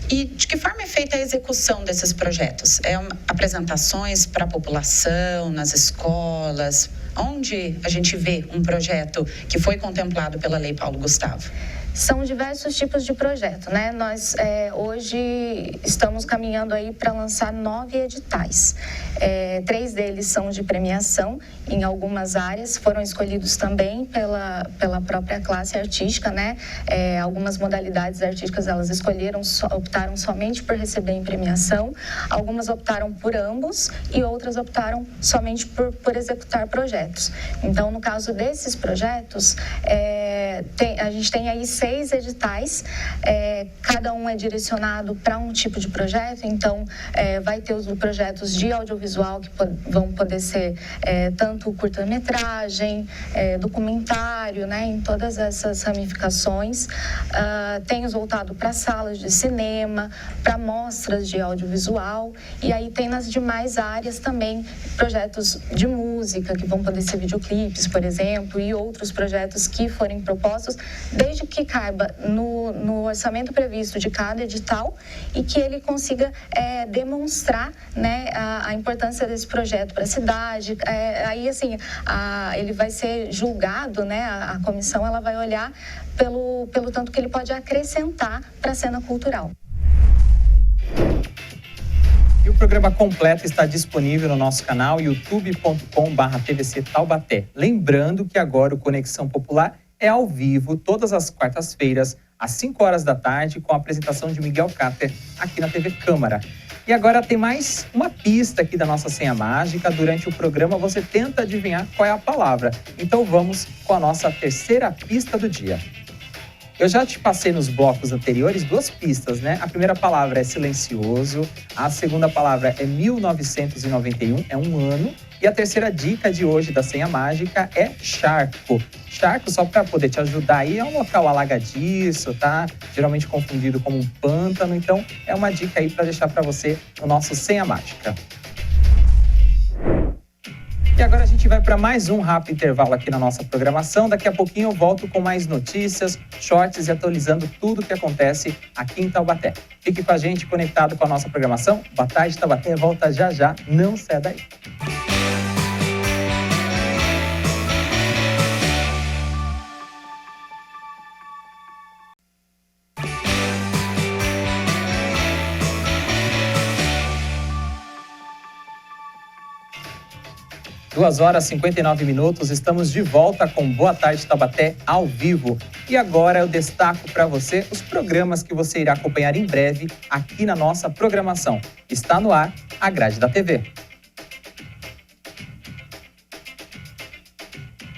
E de que forma é feita a execução desses projetos? Apresentações para a população, nas escolas? Onde a gente vê um projeto que foi contemplado pela Lei Paulo Gustavo? São diversos tipos de projeto, né? Nós hoje estamos caminhando aí para lançar 9 editais. 3 deles são de premiação em algumas áreas, foram escolhidos também pela própria classe artística, né? Algumas modalidades artísticas elas optaram somente por receber em premiação, algumas optaram por ambos e outras optaram somente por executar projetos. Então, no caso desses projetos, a gente tem aí 6 editais, cada um é direcionado para um tipo de projeto, então vai ter os projetos de audiovisual que vão poder ser tanto curta-metragem, documentário, né, em todas essas ramificações. Tem os voltados para salas de cinema, para mostras de audiovisual, e aí tem nas demais áreas também projetos de música, que vão poder ser videoclipes, por exemplo, e outros projetos que forem propostos, desde que caiba no orçamento previsto de cada edital e que ele consiga demonstrar, né, a importância desse projeto para a cidade. Aí, assim, ele vai ser julgado, né, a comissão ela vai olhar pelo tanto que ele pode acrescentar para a cena cultural. E o programa completo está disponível no nosso canal youtube.com/TVC Taubaté. Lembrando que agora o Conexão Popular é ao vivo todas as quartas-feiras, às 5 horas da tarde, com a apresentação de Miguel Cáter aqui na TV Câmara. E agora tem mais uma pista aqui da nossa senha mágica. Durante o programa você tenta adivinhar qual é a palavra. Então vamos com a nossa terceira pista do dia. Eu já te passei nos blocos anteriores 2 pistas, né? A primeira palavra é silencioso, a segunda palavra é 1991, é um ano. E a terceira dica de hoje da senha mágica é charco. Charco, só para poder te ajudar aí, é um local alagadiço, tá? Geralmente confundido como um pântano. Então, é uma dica aí para deixar para você o nosso senha mágica. E agora a gente vai para mais um rápido intervalo aqui na nossa programação. Daqui a pouquinho eu volto com mais notícias, shorts e atualizando tudo o que acontece aqui em Taubaté. Fique com a gente, conectado com a nossa programação. Boa tarde, Taubaté volta já já, não sai daí. Duas horas e 59 minutos, estamos de volta com Boa Tarde Taubaté ao vivo. E agora eu destaco para você os programas que você irá acompanhar em breve aqui na nossa programação. Está no ar a grade da TV.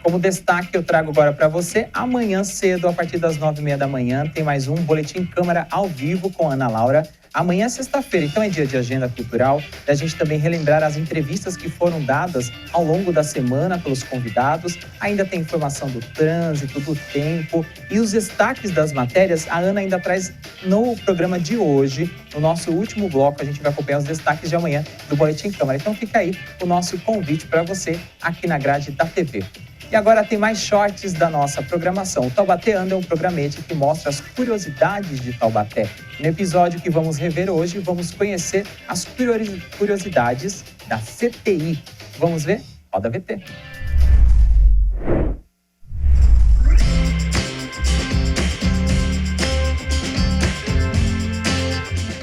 Como destaque, eu trago agora para você, amanhã cedo, a partir das 9h30 da manhã, tem mais um Boletim Câmara ao vivo com Ana Laura. Amanhã é sexta-feira, então é dia de agenda cultural, da gente também relembrar as entrevistas que foram dadas ao longo da semana pelos convidados. Ainda tem informação do trânsito, do tempo e os destaques das matérias. A Ana ainda traz no programa de hoje, no nosso último bloco, a gente vai acompanhar os destaques de amanhã do Boletim Câmara. Então fica aí o nosso convite para você aqui na grade da TV. E agora tem mais shorts da nossa programação. O Taubaté Anda é um programete que mostra as curiosidades de Taubaté. No episódio que vamos rever hoje, vamos conhecer as curiosidades da CTI. Vamos ver? Roda VT.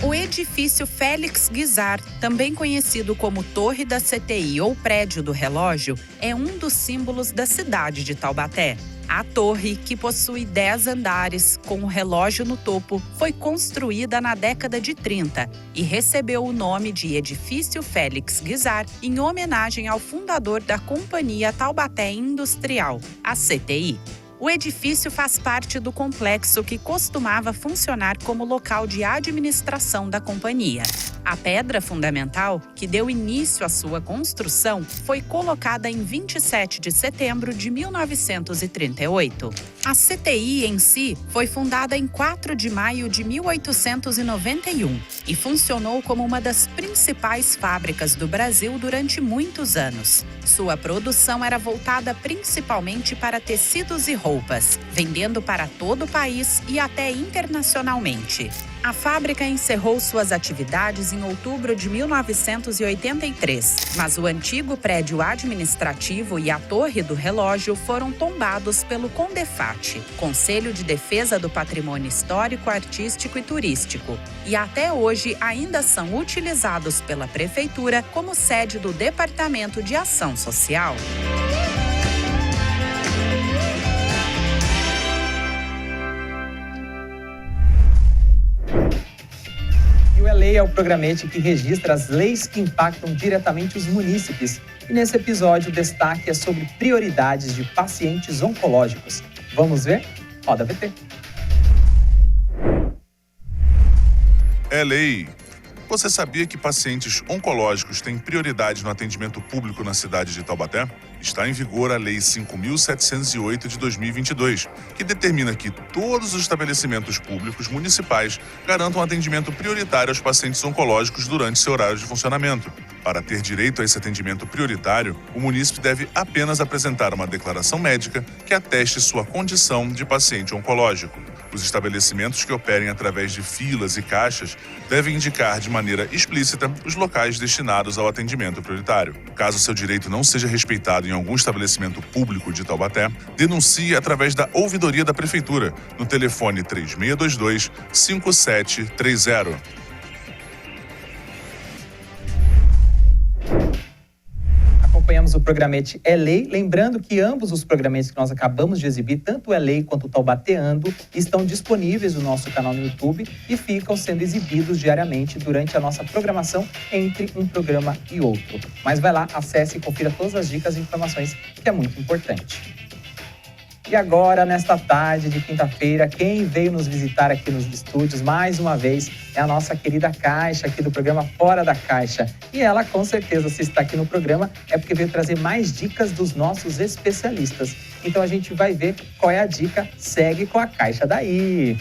O edifício Félix Guizar, também conhecido como Torre da CTI ou Prédio do Relógio, é um dos símbolos da cidade de Taubaté. A torre, que possui 10 andares, com o relógio no topo, foi construída na década de 30 e recebeu o nome de Edifício Félix Guizar em homenagem ao fundador da Companhia Taubaté Industrial, a CTI. O edifício faz parte do complexo que costumava funcionar como local de administração da companhia. A pedra fundamental, que deu início à sua construção, foi colocada em 27 de setembro de 1938. A CTI em si foi fundada em 4 de maio de 1891 e funcionou como uma das principais fábricas do Brasil durante muitos anos. Sua produção era voltada principalmente para tecidos e roupas, vendendo para todo o país e até internacionalmente. A fábrica encerrou suas atividades em outubro de 1983, mas o antigo prédio administrativo e a Torre do Relógio foram tombados pelo CONDEFAT, Conselho de Defesa do Patrimônio Histórico, Artístico e Turístico, e até hoje ainda são utilizados pela Prefeitura como sede do Departamento de Ação Social. E o E-Lei é o programete que registra as leis que impactam diretamente os munícipes. E nesse episódio o destaque é sobre prioridades de pacientes oncológicos. Vamos ver? Roda VT. E-Lei. Você sabia que pacientes oncológicos têm prioridade no atendimento público na cidade de Taubaté? Está em vigor a Lei 5.708 de 2022, que determina que todos os estabelecimentos públicos municipais garantam atendimento prioritário aos pacientes oncológicos durante seu horário de funcionamento. Para ter direito a esse atendimento prioritário, o munícipe deve apenas apresentar uma declaração médica que ateste sua condição de paciente oncológico. Os estabelecimentos que operem através de filas e caixas devem indicar de maneira explícita os locais destinados ao atendimento prioritário. Caso seu direito não seja respeitado em algum estabelecimento público de Taubaté, denuncie através da ouvidoria da Prefeitura, no telefone 3622-5730. Acompanhamos tivemos o programete É Lei. Lembrando que ambos os programetes que nós acabamos de exibir, tanto o É Lei quanto o Taubateando, estão disponíveis no nosso canal no YouTube e ficam sendo exibidos diariamente durante a nossa programação entre um programa e outro. Mas vai lá, acesse e confira todas as dicas e informações, que é muito importante. E agora, nesta tarde de quinta-feira, quem veio nos visitar aqui nos estúdios, mais uma vez, é a nossa querida Caixa, aqui do programa Fora da Caixa. E ela, com certeza, se está aqui no programa, é porque veio trazer mais dicas dos nossos especialistas. Então a gente vai ver qual é a dica. Segue com a Caixa daí!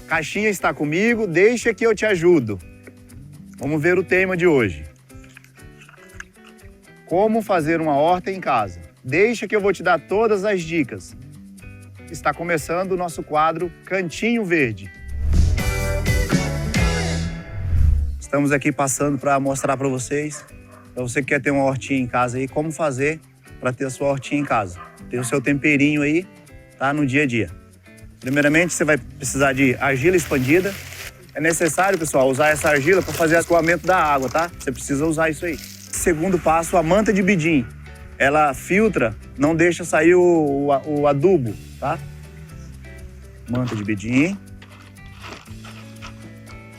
Caixinha está comigo, deixa que eu te ajudo. Vamos ver o tema de hoje. Como fazer uma horta em casa. Deixa que eu vou te dar todas as dicas. Está começando o nosso quadro Cantinho Verde. Estamos aqui passando para mostrar para vocês, para você que quer ter uma hortinha em casa aí, como fazer para ter a sua hortinha em casa. Tem o seu temperinho aí, tá? No dia a dia. Primeiramente, você vai precisar de argila expandida. É necessário, pessoal, usar essa argila para fazer escoamento da água, tá? Você precisa usar isso aí. Segundo passo, a manta de bidim. Ela filtra, não deixa sair o adubo, tá? Manta de bidim.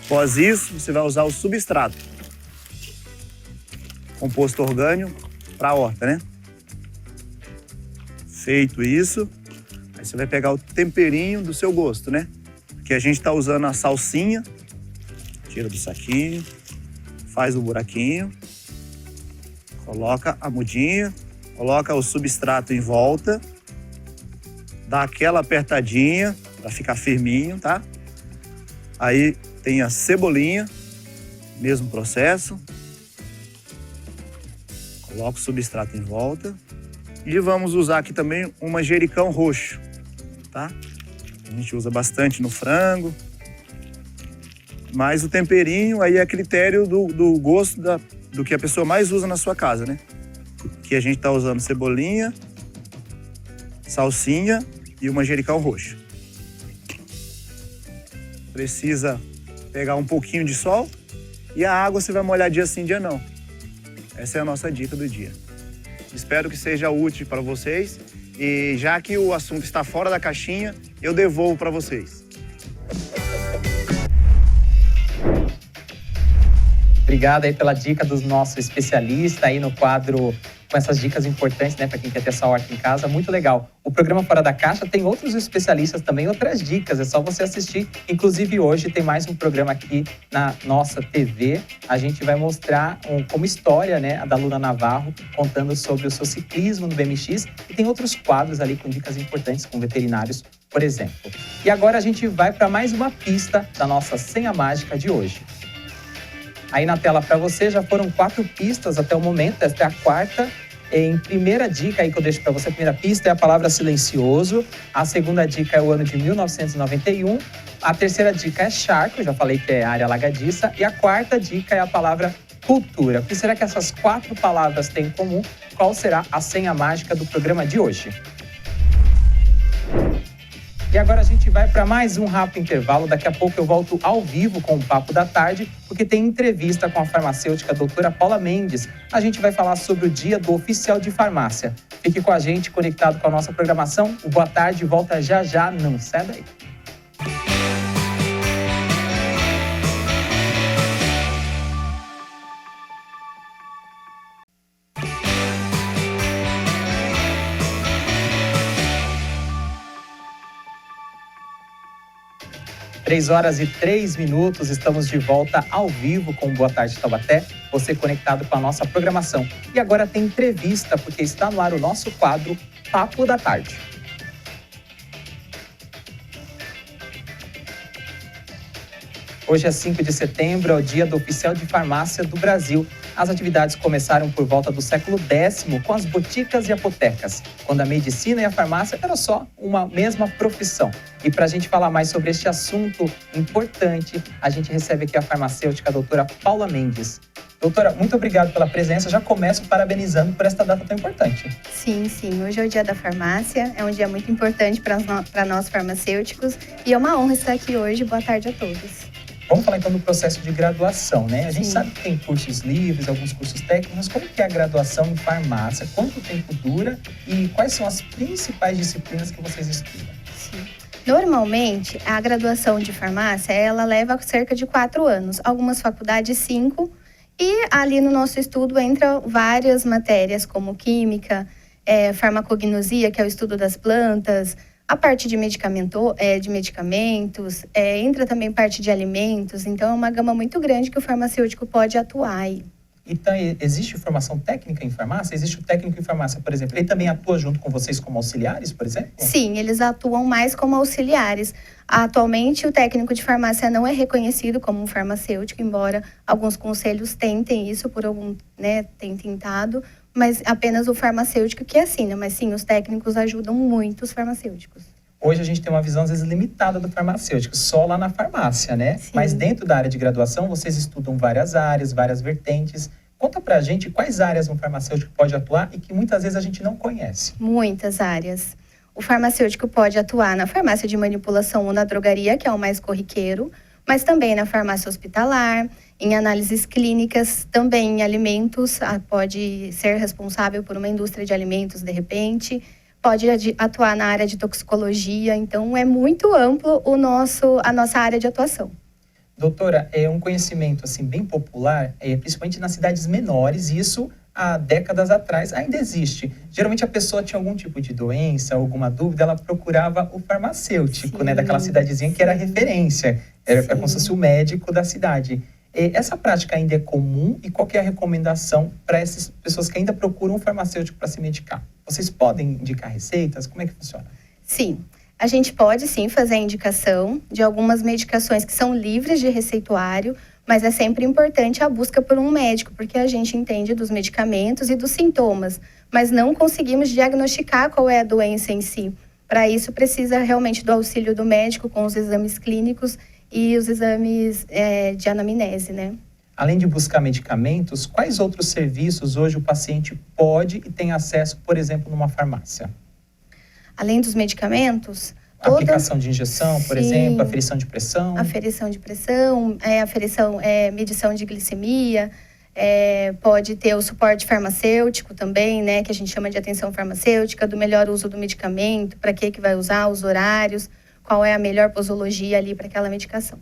Após isso, você vai usar o substrato. Composto orgânico para a horta, né? Feito isso, aí você vai pegar o temperinho do seu gosto, né? Aqui a gente está usando a salsinha. Tira do saquinho, faz o buraquinho. Coloca a mudinha, coloca o substrato em volta, dá aquela apertadinha para ficar firminho, tá? Aí tem a cebolinha, mesmo processo. Coloca o substrato em volta. E vamos usar aqui também um manjericão roxo, tá? A gente usa bastante no frango. Mas o temperinho aí é critério do gosto do que a pessoa mais usa na sua casa, né? Aqui a gente tá usando cebolinha, salsinha e o manjericão roxo. Precisa pegar um pouquinho de sol e a água você vai molhar dia sim, dia não. Essa é a nossa dica do dia. Espero que seja útil para vocês e já que o assunto está fora da caixinha, eu devolvo para vocês. Obrigado aí pela dica do nosso especialista aí no quadro, com essas dicas importantes, né, para quem quer ter essa horta em casa. Muito legal. O programa Fora da Caixa tem outros especialistas também, outras dicas, é só você assistir. Inclusive hoje tem mais um programa aqui na nossa TV. A gente vai mostrar como história, né, da Luna Navarro, contando sobre o seu ciclismo no BMX. E tem outros quadros ali com dicas importantes com veterinários, por exemplo. E agora a gente vai para mais uma pista da nossa senha mágica de hoje. Aí na tela para você já foram 4 pistas até o momento, esta é a quarta. Em primeira dica aí que eu deixo para você, a primeira pista é a palavra silencioso, a segunda dica é o ano de 1991, a terceira dica é charco, eu já falei que é área alagadiça, e a quarta dica é a palavra cultura. O que será que essas 4 palavras têm em comum? Qual será a senha mágica do programa de hoje? E agora a gente vai para mais um rápido intervalo. Daqui a pouco eu volto ao vivo com o Papo da Tarde, porque tem entrevista com a farmacêutica doutora Paula Mendes. A gente vai falar sobre o dia do oficial de farmácia. Fique com a gente, conectado com a nossa programação. O Boa Tarde volta já já, não sai daí. 3h03, estamos de volta ao vivo com Boa Tarde Taubaté, você conectado com a nossa programação. E agora tem entrevista, porque está no ar o nosso quadro Papo da Tarde. Hoje é 5 de setembro, é o dia do oficial de farmácia do Brasil. As atividades começaram por volta do século X com as boticas e apotecas, quando a medicina e a farmácia eram só uma mesma profissão. E para a gente falar mais sobre este assunto importante, a gente recebe aqui a farmacêutica a doutora Paula Mendes. Doutora, muito obrigado pela presença. Já começo parabenizando por esta data tão importante. Sim. Hoje é o dia da farmácia. É um dia muito importante para nós farmacêuticos. E é uma honra estar aqui hoje. Boa tarde a todos. Vamos falar então do processo de graduação, né? A gente Sim. sabe que tem cursos livres, alguns cursos técnicos, mas como que é a graduação em farmácia? Quanto tempo dura e quais são as principais disciplinas que vocês estudam? Normalmente, a graduação de farmácia, ela leva cerca de 4 anos. Algumas faculdades, 5. E ali no nosso estudo entram várias matérias, como química, farmacognosia, que é o estudo das plantas, a parte de medicamentos, entra também parte de alimentos. Então, é uma gama muito grande que o farmacêutico pode atuar aí. Então, existe formação técnica em farmácia? Existe o técnico em farmácia, por exemplo? Ele também atua junto com vocês como auxiliares, por exemplo? Sim, eles atuam mais como auxiliares. Atualmente, o técnico de farmácia não é reconhecido como um farmacêutico, embora alguns conselhos tentem isso, tem tentado, mas apenas o farmacêutico que assina. Mas sim, os técnicos ajudam muito os farmacêuticos. Hoje a gente tem uma visão, às vezes, limitada do farmacêutico, só lá na farmácia, né? Sim. Mas dentro da área de graduação, vocês estudam várias áreas, várias vertentes. Conta pra gente quais áreas um farmacêutico pode atuar e que muitas vezes a gente não conhece. Muitas áreas. O farmacêutico pode atuar na farmácia de manipulação ou na drogaria, que é o mais corriqueiro, mas também na farmácia hospitalar, em análises clínicas, também em alimentos, pode ser responsável por uma indústria de alimentos, de repente, pode atuar na área de toxicologia, então é muito amplo a nossa área de atuação. Doutora, é um conhecimento assim bem popular, principalmente nas cidades menores, e isso há décadas atrás ainda existe. Geralmente a pessoa tinha algum tipo de doença, alguma dúvida, ela procurava o farmacêutico, né, daquela cidadezinha que era referência, era como se fosse o médico da cidade. Essa prática ainda é comum e qual que é a recomendação para essas pessoas que ainda procuram um farmacêutico para se medicar? Vocês podem indicar receitas? Como é que funciona? Sim, a gente pode sim fazer a indicação de algumas medicações que são livres de receituário, mas é sempre importante a busca por um médico, porque a gente entende dos medicamentos e dos sintomas, mas não conseguimos diagnosticar qual é a doença em si. Para isso, precisa realmente do auxílio do médico com os exames clínicos e os exames de anamnese, né? Além de buscar medicamentos, quais outros serviços hoje o paciente pode e tem acesso, por exemplo, numa farmácia? Além dos medicamentos... Aplicação de injeção, por exemplo, aferição de pressão? Aferição de pressão, medição de glicemia, pode ter o suporte farmacêutico também, né, que a gente chama de atenção farmacêutica, do melhor uso do medicamento, para que vai usar, os horários, qual é a melhor posologia ali para aquela medicação.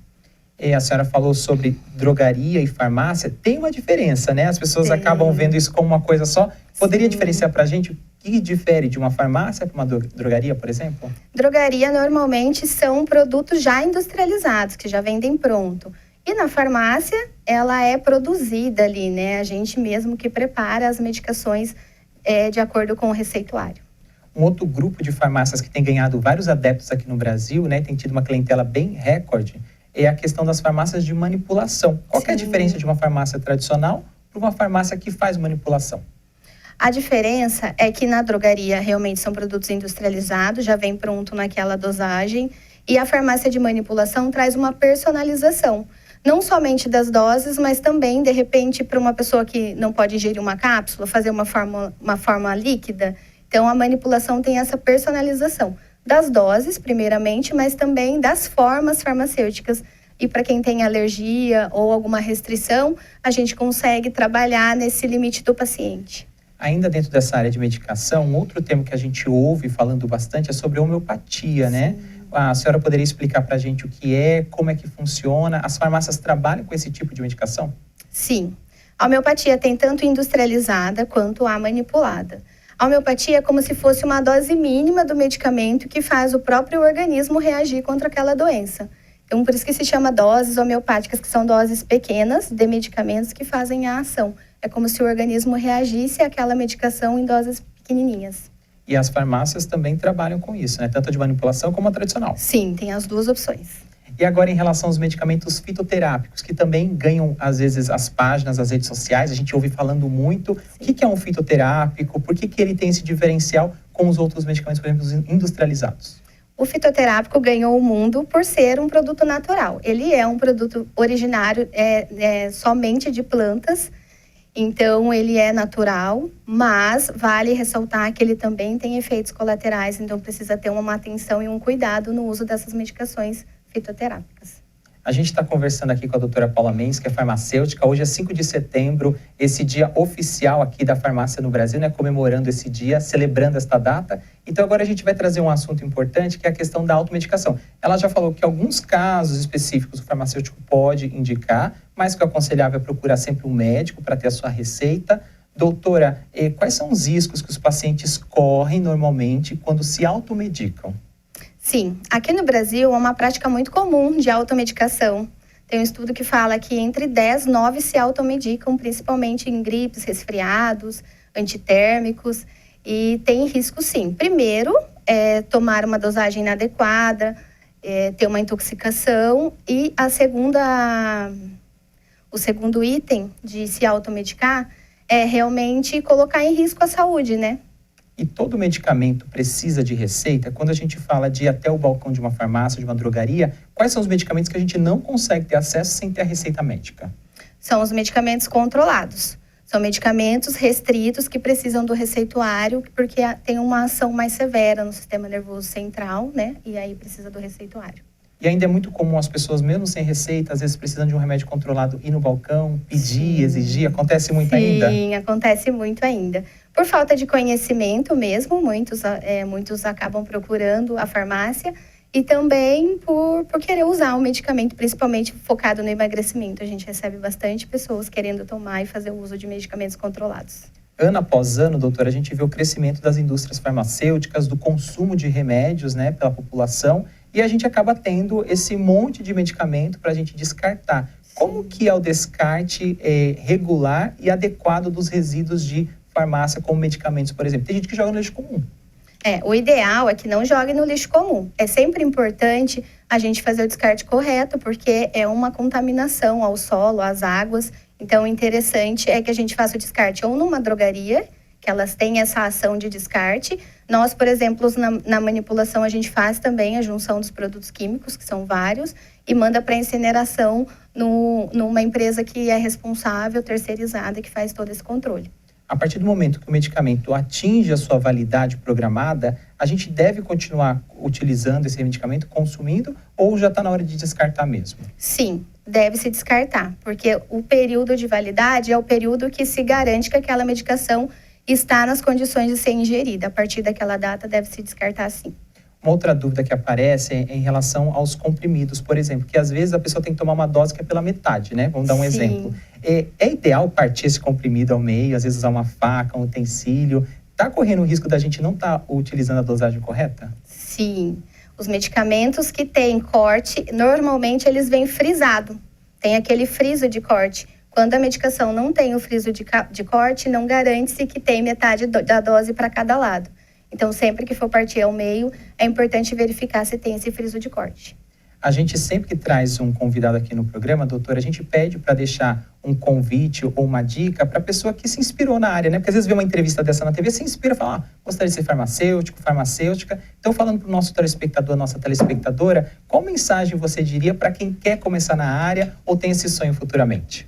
A senhora falou sobre drogaria e farmácia, tem uma diferença, né? As pessoas acabam vendo isso como uma coisa só. Poderia diferenciar para a gente o que difere de uma farmácia para uma drogaria, por exemplo? Drogaria, normalmente, são produtos já industrializados, que já vendem pronto. E na farmácia, ela é produzida ali, né? A gente mesmo que prepara as medicações de acordo com o receituário. Um outro grupo de farmácias que tem ganhado vários adeptos aqui no Brasil, né? Tem tido uma clientela bem recorde, é a questão das farmácias de manipulação. Qual que é a diferença de uma farmácia tradicional para uma farmácia que faz manipulação? A diferença é que na drogaria realmente são produtos industrializados, já vem pronto naquela dosagem, e a farmácia de manipulação traz uma personalização, não somente das doses, mas também, de repente, para uma pessoa que não pode ingerir uma cápsula, fazer uma forma líquida. Então, a manipulação tem essa personalização das doses, primeiramente, mas também das formas farmacêuticas. E para quem tem alergia ou alguma restrição, a gente consegue trabalhar nesse limite do paciente. Ainda dentro dessa área de medicação, um outro tema que a gente ouve falando bastante é sobre homeopatia, né? A senhora poderia explicar para a gente o que é, como é que funciona? As farmácias trabalham com esse tipo de medicação? Sim. A homeopatia tem tanto industrializada quanto a manipulada. A homeopatia é como se fosse uma dose mínima do medicamento que faz o próprio organismo reagir contra aquela doença. Então, por isso que se chama doses homeopáticas, que são doses pequenas de medicamentos que fazem a ação. É como se o organismo reagisse àquela medicação em doses pequenininhas. E as farmácias também trabalham com isso, né? Tanto a de manipulação como a tradicional. Sim, tem as duas opções. E agora em relação aos medicamentos fitoterápicos, que também ganham, às vezes, as páginas das redes sociais, a gente ouve falando muito. Sim. O que é um fitoterápico? Por que ele tem esse diferencial com os outros medicamentos, por exemplo, industrializados? O fitoterápico ganhou o mundo por ser um produto natural. Ele é um produto originário somente de plantas, então ele é natural, mas vale ressaltar que ele também tem efeitos colaterais, então precisa ter uma atenção e um cuidado no uso dessas medicações fitoterápicas. A gente está conversando aqui com a doutora Paula Mendes, que é farmacêutica. Hoje é 5 de setembro, esse dia oficial aqui da farmácia no Brasil, né? Comemorando esse dia, celebrando esta data. Então agora a gente vai trazer um assunto importante, que é a questão da automedicação. Ela já falou que em alguns casos específicos o farmacêutico pode indicar, mas que o aconselhável é procurar sempre um médico para ter a sua receita. Doutora, quais são os riscos que os pacientes correm normalmente quando se automedicam? Sim, aqui no Brasil é uma prática muito comum de automedicação. Tem um estudo que fala que entre 10 e 9 se automedicam, principalmente em gripes, resfriados, antitérmicos, e tem risco sim. Primeiro, tomar uma dosagem inadequada, ter uma intoxicação, e o segundo item de se automedicar é realmente colocar em risco a saúde, né? E todo medicamento precisa de receita? Quando a gente fala de ir até o balcão de uma farmácia, de uma drogaria, quais são os medicamentos que a gente não consegue ter acesso sem ter a receita médica? São os medicamentos controlados. São medicamentos restritos que precisam do receituário, porque tem uma ação mais severa no sistema nervoso central, né? E aí precisa do receituário. E ainda é muito comum as pessoas, mesmo sem receita, às vezes precisam de um remédio controlado, ir no balcão, pedir, exigir. Acontece muito ainda? Sim, acontece muito ainda. Por falta de conhecimento mesmo, muitos acabam procurando a farmácia, e também por querer usar o medicamento, principalmente focado no emagrecimento. A gente recebe bastante pessoas querendo tomar e fazer o uso de medicamentos controlados. Ano após ano, doutora, a gente vê o crescimento das indústrias farmacêuticas, do consumo de remédios, né, pela população, e a gente acaba tendo esse monte de medicamento para a gente descartar. Como que é o descarte regular e adequado dos resíduos de farmácia como medicamentos, por exemplo? Tem gente que joga no lixo comum. O ideal é que não jogue no lixo comum. É sempre importante a gente fazer o descarte correto, porque é uma contaminação ao solo, às águas. Então, o interessante é que a gente faça o descarte ou numa drogaria, que elas têm essa ação de descarte. Nós, por exemplo, na manipulação, a gente faz também a junção dos produtos químicos, que são vários, e manda para incineração numa empresa que é responsável, terceirizada, que faz todo esse controle. A partir do momento que o medicamento atinge a sua validade programada, a gente deve continuar utilizando esse medicamento, consumindo, ou já está na hora de descartar mesmo? Sim, deve se descartar, porque o período de validade é o período que se garante que aquela medicação está nas condições de ser ingerida. A partir daquela data, deve se descartar sim. Uma outra dúvida que aparece é em relação aos comprimidos, por exemplo, que às vezes a pessoa tem que tomar uma dose que é pela metade, né? Vamos dar um exemplo. É ideal partir esse comprimido ao meio, às vezes usar uma faca, um utensílio. Está correndo o risco da gente não estar utilizando a dosagem correta? Sim. Os medicamentos que têm corte, normalmente eles vêm frisado. Tem aquele friso de corte. Quando a medicação não tem o friso de corte, não garante-se que tem metade da dose para cada lado. Então, sempre que for partir ao meio, é importante verificar se tem esse friso de corte. A gente sempre que traz um convidado aqui no programa, doutora, a gente pede para deixar um convite ou uma dica para a pessoa que se inspirou na área, né? Porque às vezes vê uma entrevista dessa na TV, se inspira e fala, gostaria de ser farmacêutico, farmacêutica. Então, falando para o nosso telespectador, nossa telespectadora, qual mensagem você diria para quem quer começar na área ou tem esse sonho futuramente?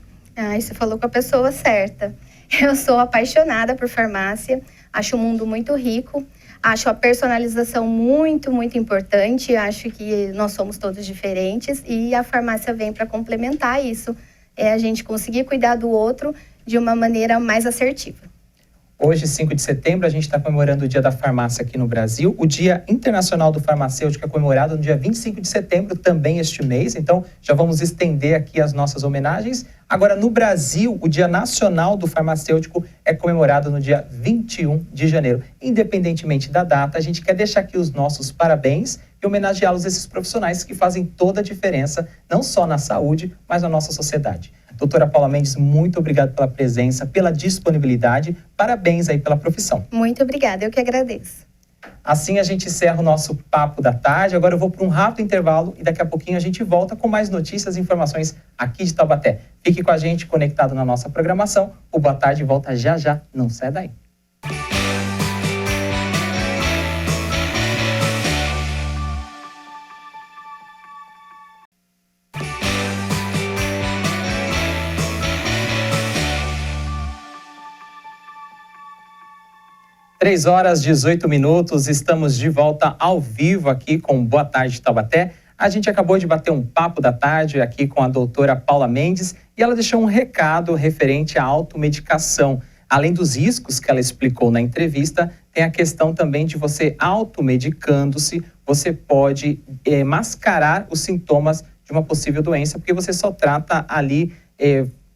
Você falou com a pessoa certa. Eu sou apaixonada por farmácia, acho o mundo muito rico, acho a personalização muito, muito importante, acho que nós somos todos diferentes e a farmácia vem para complementar isso. É a gente conseguir cuidar do outro de uma maneira mais assertiva. Hoje, 5 de setembro, a gente está comemorando o Dia da Farmácia aqui no Brasil. O Dia Internacional do Farmacêutico é comemorado no dia 25 de setembro, também este mês. Então, já vamos estender aqui as nossas homenagens. Agora, no Brasil, o Dia Nacional do Farmacêutico é comemorado no dia 21 de janeiro. Independentemente da data, a gente quer deixar aqui os nossos parabéns e homenageá-los, esses profissionais que fazem toda a diferença, não só na saúde, mas na nossa sociedade. Doutora Paula Mendes, muito obrigado pela presença, pela disponibilidade. Parabéns aí pela profissão. Muito obrigada, eu que agradeço. Assim a gente encerra o nosso Papo da Tarde. Agora eu vou para um rápido intervalo e daqui a pouquinho a gente volta com mais notícias e informações aqui de Taubaté. Fique com a gente conectado na nossa programação. O Boa Tarde volta já já, não sai daí. 3 horas e 18 minutos, estamos de volta ao vivo aqui com Boa Tarde Taubaté. A gente acabou de bater um papo da tarde aqui com a doutora Paula Mendes e ela deixou um recado referente à automedicação. Além dos riscos que ela explicou na entrevista, tem a questão também de você automedicando-se, você pode mascarar os sintomas de uma possível doença, porque você só trata ali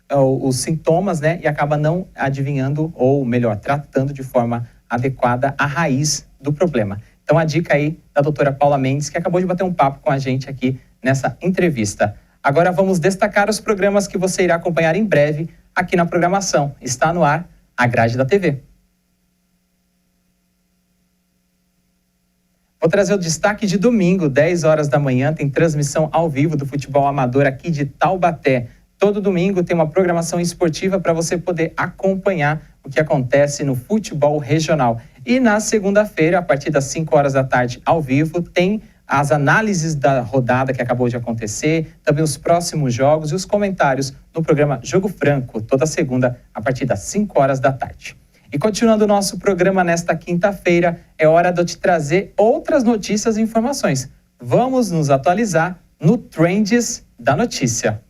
os sintomas, né, e acaba não adivinhando, ou melhor, tratando de forma adequada a raiz do problema. Então, a dica aí da doutora Paula Mendes, que acabou de bater um papo com a gente aqui nessa entrevista. Agora vamos destacar os programas que você irá acompanhar em breve aqui na programação. Está no ar a grade da TV. Vou trazer o destaque de domingo, 10 horas da manhã, tem transmissão ao vivo do futebol amador aqui de Taubaté. Todo domingo tem uma programação esportiva para você poder acompanhar o que acontece no futebol regional. E na segunda-feira, a partir das 5 horas da tarde, ao vivo, tem as análises da rodada que acabou de acontecer, também os próximos jogos e os comentários no programa Jogo Franco, toda segunda, a partir das 5 horas da tarde. E continuando o nosso programa nesta quinta-feira, é hora de eu te trazer outras notícias e informações. Vamos nos atualizar no Trends da Notícia.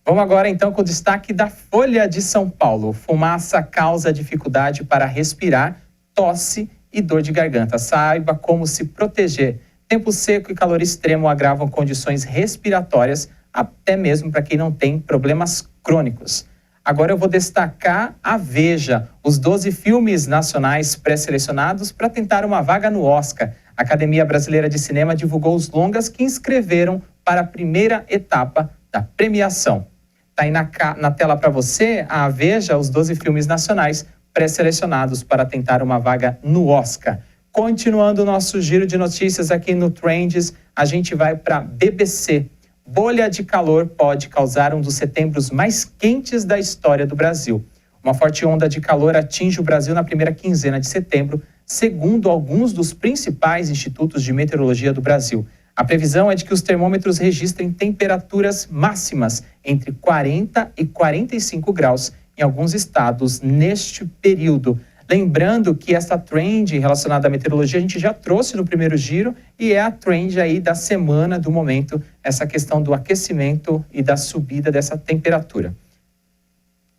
Vamos agora então com o destaque da Folha de São Paulo. Fumaça causa dificuldade para respirar, tosse e dor de garganta. Saiba como se proteger. Tempo seco e calor extremo agravam condições respiratórias, até mesmo para quem não tem problemas crônicos. Agora eu vou destacar a Veja, os 12 filmes nacionais pré-selecionados para tentar uma vaga no Oscar. A Academia Brasileira de Cinema divulgou os longas que inscreveram para a primeira etapa da premiação. Está aí na tela para você a Veja, os 12 filmes nacionais pré-selecionados para tentar uma vaga no Oscar. Continuando o nosso giro de notícias aqui no Trends, a gente vai para BBC. Bolha de calor pode causar um dos setembros mais quentes da história do Brasil. Uma forte onda de calor atinge o Brasil na primeira quinzena de setembro, segundo alguns dos principais institutos de meteorologia do Brasil. A previsão é de que os termômetros registrem temperaturas máximas entre 40 e 45 graus em alguns estados neste período. Lembrando que essa trend relacionada à meteorologia a gente já trouxe no primeiro giro e é a trend aí da semana, do momento, essa questão do aquecimento e da subida dessa temperatura.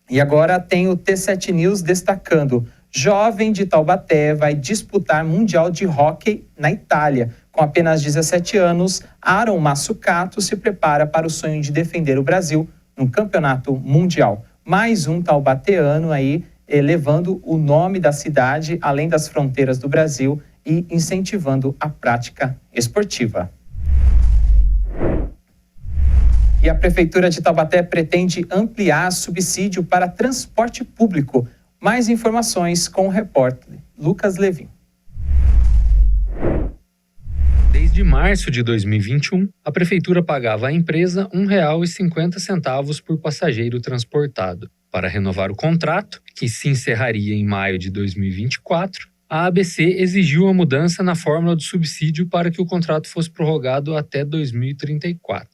E agora tem o T7 News destacando: jovem de Taubaté vai disputar Mundial de Hóquei na Itália. Com apenas 17 anos, Aaron Massucato se prepara para o sonho de defender o Brasil no campeonato mundial. Mais um taubateano aí levando o nome da cidade além das fronteiras do Brasil e incentivando a prática esportiva. E a Prefeitura de Taubaté pretende ampliar subsídio para transporte público. Mais informações com o repórter Lucas Levin. Desde março de 2021, a Prefeitura pagava à empresa R$ 1,50 por passageiro transportado. Para renovar o contrato, que se encerraria em maio de 2024, a ABC exigiu a mudança na fórmula do subsídio para que o contrato fosse prorrogado até 2034.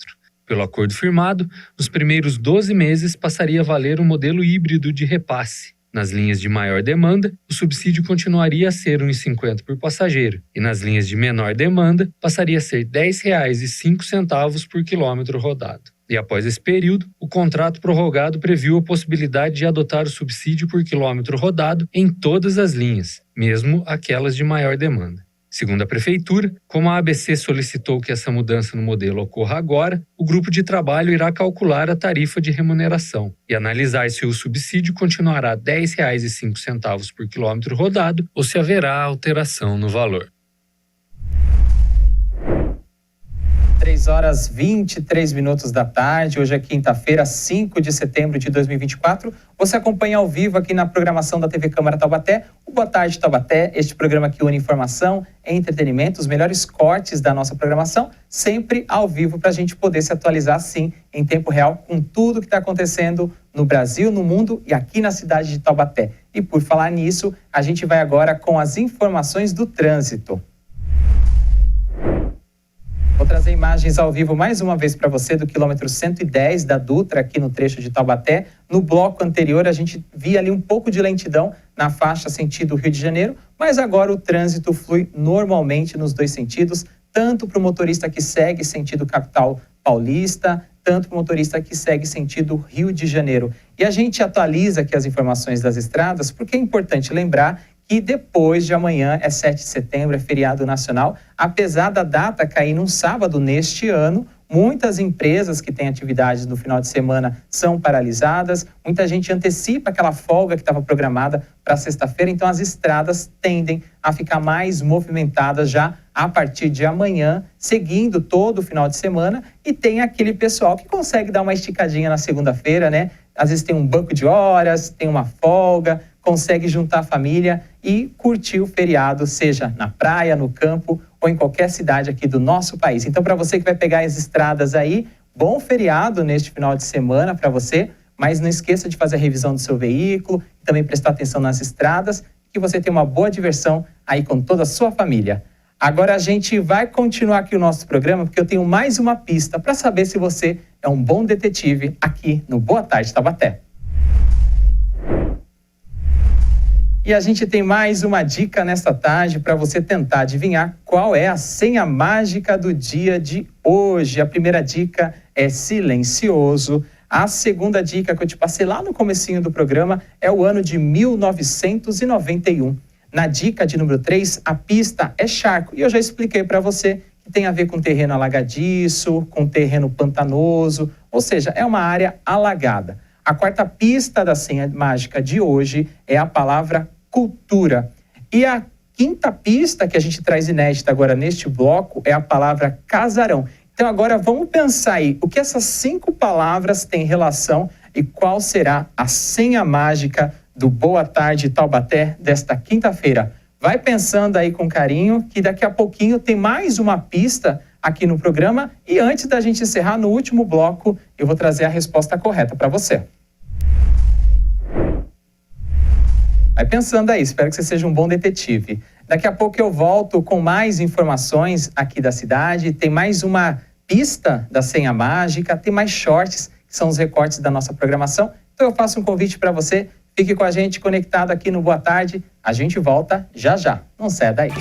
Pelo acordo firmado, nos primeiros 12 meses passaria a valer um modelo híbrido de repasse. Nas linhas de maior demanda, o subsídio continuaria a ser R$ 1,50 por passageiro, e nas linhas de menor demanda, passaria a ser R$ 10,05 por quilômetro rodado. E após esse período, o contrato prorrogado previu a possibilidade de adotar o subsídio por quilômetro rodado em todas as linhas, mesmo aquelas de maior demanda. Segundo a Prefeitura, como a ABC solicitou que essa mudança no modelo ocorra agora, o grupo de trabalho irá calcular a tarifa de remuneração e analisar se o subsídio continuará R$ 10,05 por quilômetro rodado ou se haverá alteração no valor. 3 horas 23 minutos da tarde, hoje é quinta-feira, 5 de setembro de 2024. Você acompanha ao vivo aqui na programação da TV Câmara Taubaté, o Boa Tarde Taubaté, este programa que une informação e entretenimento, os melhores cortes da nossa programação, sempre ao vivo para a gente poder se atualizar, sim, em tempo real, com tudo que está acontecendo no Brasil, no mundo e aqui na cidade de Taubaté. E por falar nisso, a gente vai agora com as informações do trânsito. Vou trazer imagens ao vivo mais uma vez para você do quilômetro 110 da Dutra, aqui no trecho de Taubaté. No bloco anterior, a gente via ali um pouco de lentidão na faixa sentido Rio de Janeiro, mas agora o trânsito flui normalmente nos dois sentidos, tanto para o motorista que segue sentido capital paulista, tanto para o motorista que segue sentido Rio de Janeiro. E a gente atualiza aqui as informações das estradas, porque é importante lembrar que depois de amanhã é 7 de setembro, é feriado nacional. Apesar da data cair num sábado neste ano, muitas empresas que têm atividades no final de semana são paralisadas, muita gente antecipa aquela folga que estava programada para sexta-feira, então as estradas tendem a ficar mais movimentadas já a partir de amanhã, seguindo todo o final de semana, e tem aquele pessoal que consegue dar uma esticadinha na segunda-feira, né? Às vezes tem um banco de horas, tem uma folga, consegue juntar a família e curtir o feriado, seja na praia, no campo ou em qualquer cidade aqui do nosso país. Então, para você que vai pegar as estradas aí, bom feriado neste final de semana para você, mas não esqueça de fazer a revisão do seu veículo, também prestar atenção nas estradas, que você tenha uma boa diversão aí com toda a sua família. Agora a gente vai continuar aqui o nosso programa, porque eu tenho mais uma pista para saber se você é um bom detetive aqui no Boa Tarde Taubaté. E a gente tem mais uma dica nesta tarde para você tentar adivinhar qual é a senha mágica do dia de hoje. A primeira dica é silencioso. A segunda dica que eu te passei lá no comecinho do programa é o ano de 1991. Na dica de número 3, a pista é charco. E eu já expliquei para você que tem a ver com terreno alagadiço, com terreno pantanoso, ou seja, é uma área alagada. A quarta pista da senha mágica de hoje é a palavra cultura. E a quinta pista que a gente traz inédita agora neste bloco é a palavra casarão. Então agora vamos pensar aí o que essas 5 palavras têm relação e qual será a senha mágica do Boa Tarde Taubaté desta quinta-feira. Vai pensando aí com carinho que daqui a pouquinho tem mais uma pista aqui no programa e antes da gente encerrar no último bloco eu vou trazer a resposta correta para você. Vai pensando aí, espero que você seja um bom detetive. Daqui a pouco eu volto com mais informações aqui da cidade, tem mais uma pista da senha mágica, tem mais shorts, que são os recortes da nossa programação. Então eu faço um convite para você, fique com a gente conectado aqui no Boa Tarde, a gente volta já já, não sai daí.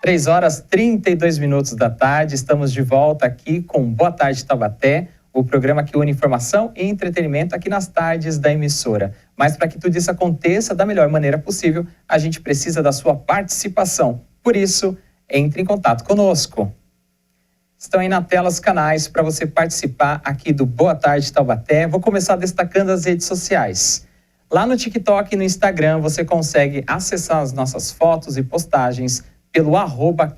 3h32 da tarde, estamos de volta aqui com Boa Tarde Taubaté, o programa que une informação e entretenimento aqui nas tardes da emissora. Mas para que tudo isso aconteça da melhor maneira possível, a gente precisa da sua participação. Por isso, entre em contato conosco. Estão aí na tela os canais para você participar aqui do Boa Tarde Taubaté. Vou começar destacando as redes sociais. Lá no TikTok e no Instagram você consegue acessar as nossas fotos e postagens pelo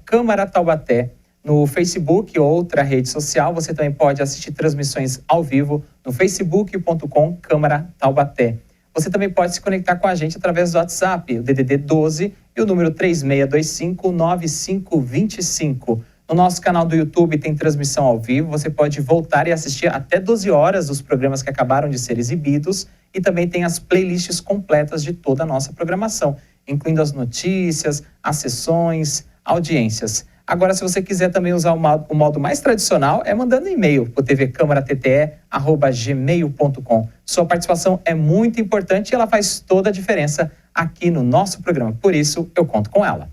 @Câmara Taubaté. No Facebook, outra rede social, você também pode assistir transmissões ao vivo no facebook.com Câmara Taubaté. Você também pode se conectar com a gente através do WhatsApp, o DDD 12 e o número 36259525. No nosso canal do YouTube tem transmissão ao vivo, você pode voltar e assistir até 12 horas dos programas que acabaram de ser exibidos e também tem as playlists completas de toda a nossa programação, incluindo as notícias, as sessões, audiências. Agora, se você quiser também usar o modo mais tradicional, é mandando e-mail para o tvcâmaratete@gmail.com. Sua participação é muito importante e ela faz toda a diferença aqui no nosso programa. Por isso, eu conto com ela.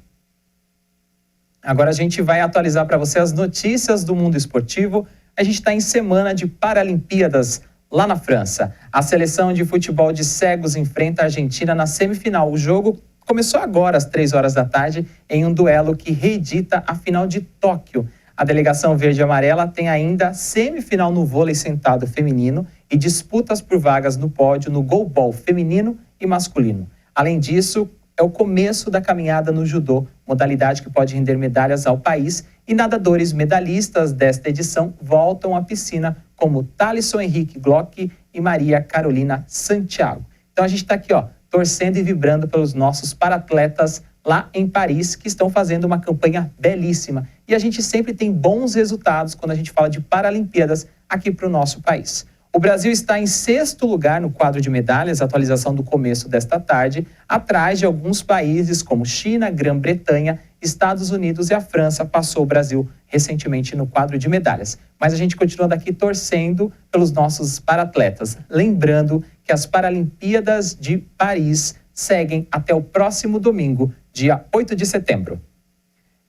Agora a gente vai atualizar para você as notícias do mundo esportivo. A gente está em semana de Paralimpíadas lá na França. A seleção de futebol de cegos enfrenta a Argentina na semifinal. O jogo começou agora às 3h da tarde em um duelo que reedita a final de Tóquio. A delegação verde e amarela tem ainda semifinal no vôlei sentado feminino e disputas por vagas no pódio no goalball feminino e masculino. Além disso, é o começo da caminhada no judô, modalidade que pode render medalhas ao país, e nadadores medalhistas desta edição voltam à piscina, como Thalisson Henrique Glock e Maria Carolina Santiago. Então a gente está aqui, torcendo e vibrando pelos nossos paratletas lá em Paris, que estão fazendo uma campanha belíssima. E a gente sempre tem bons resultados quando a gente fala de Paralimpíadas aqui para o nosso país. O Brasil está em 6º lugar no quadro de medalhas, atualização do começo desta tarde, atrás de alguns países como China, Grã-Bretanha, Estados Unidos e a França. Passou o Brasil recentemente no quadro de medalhas. Mas a gente continua daqui torcendo pelos nossos paratletas. Lembrando que as Paralimpíadas de Paris seguem até o próximo domingo, dia 8 de setembro.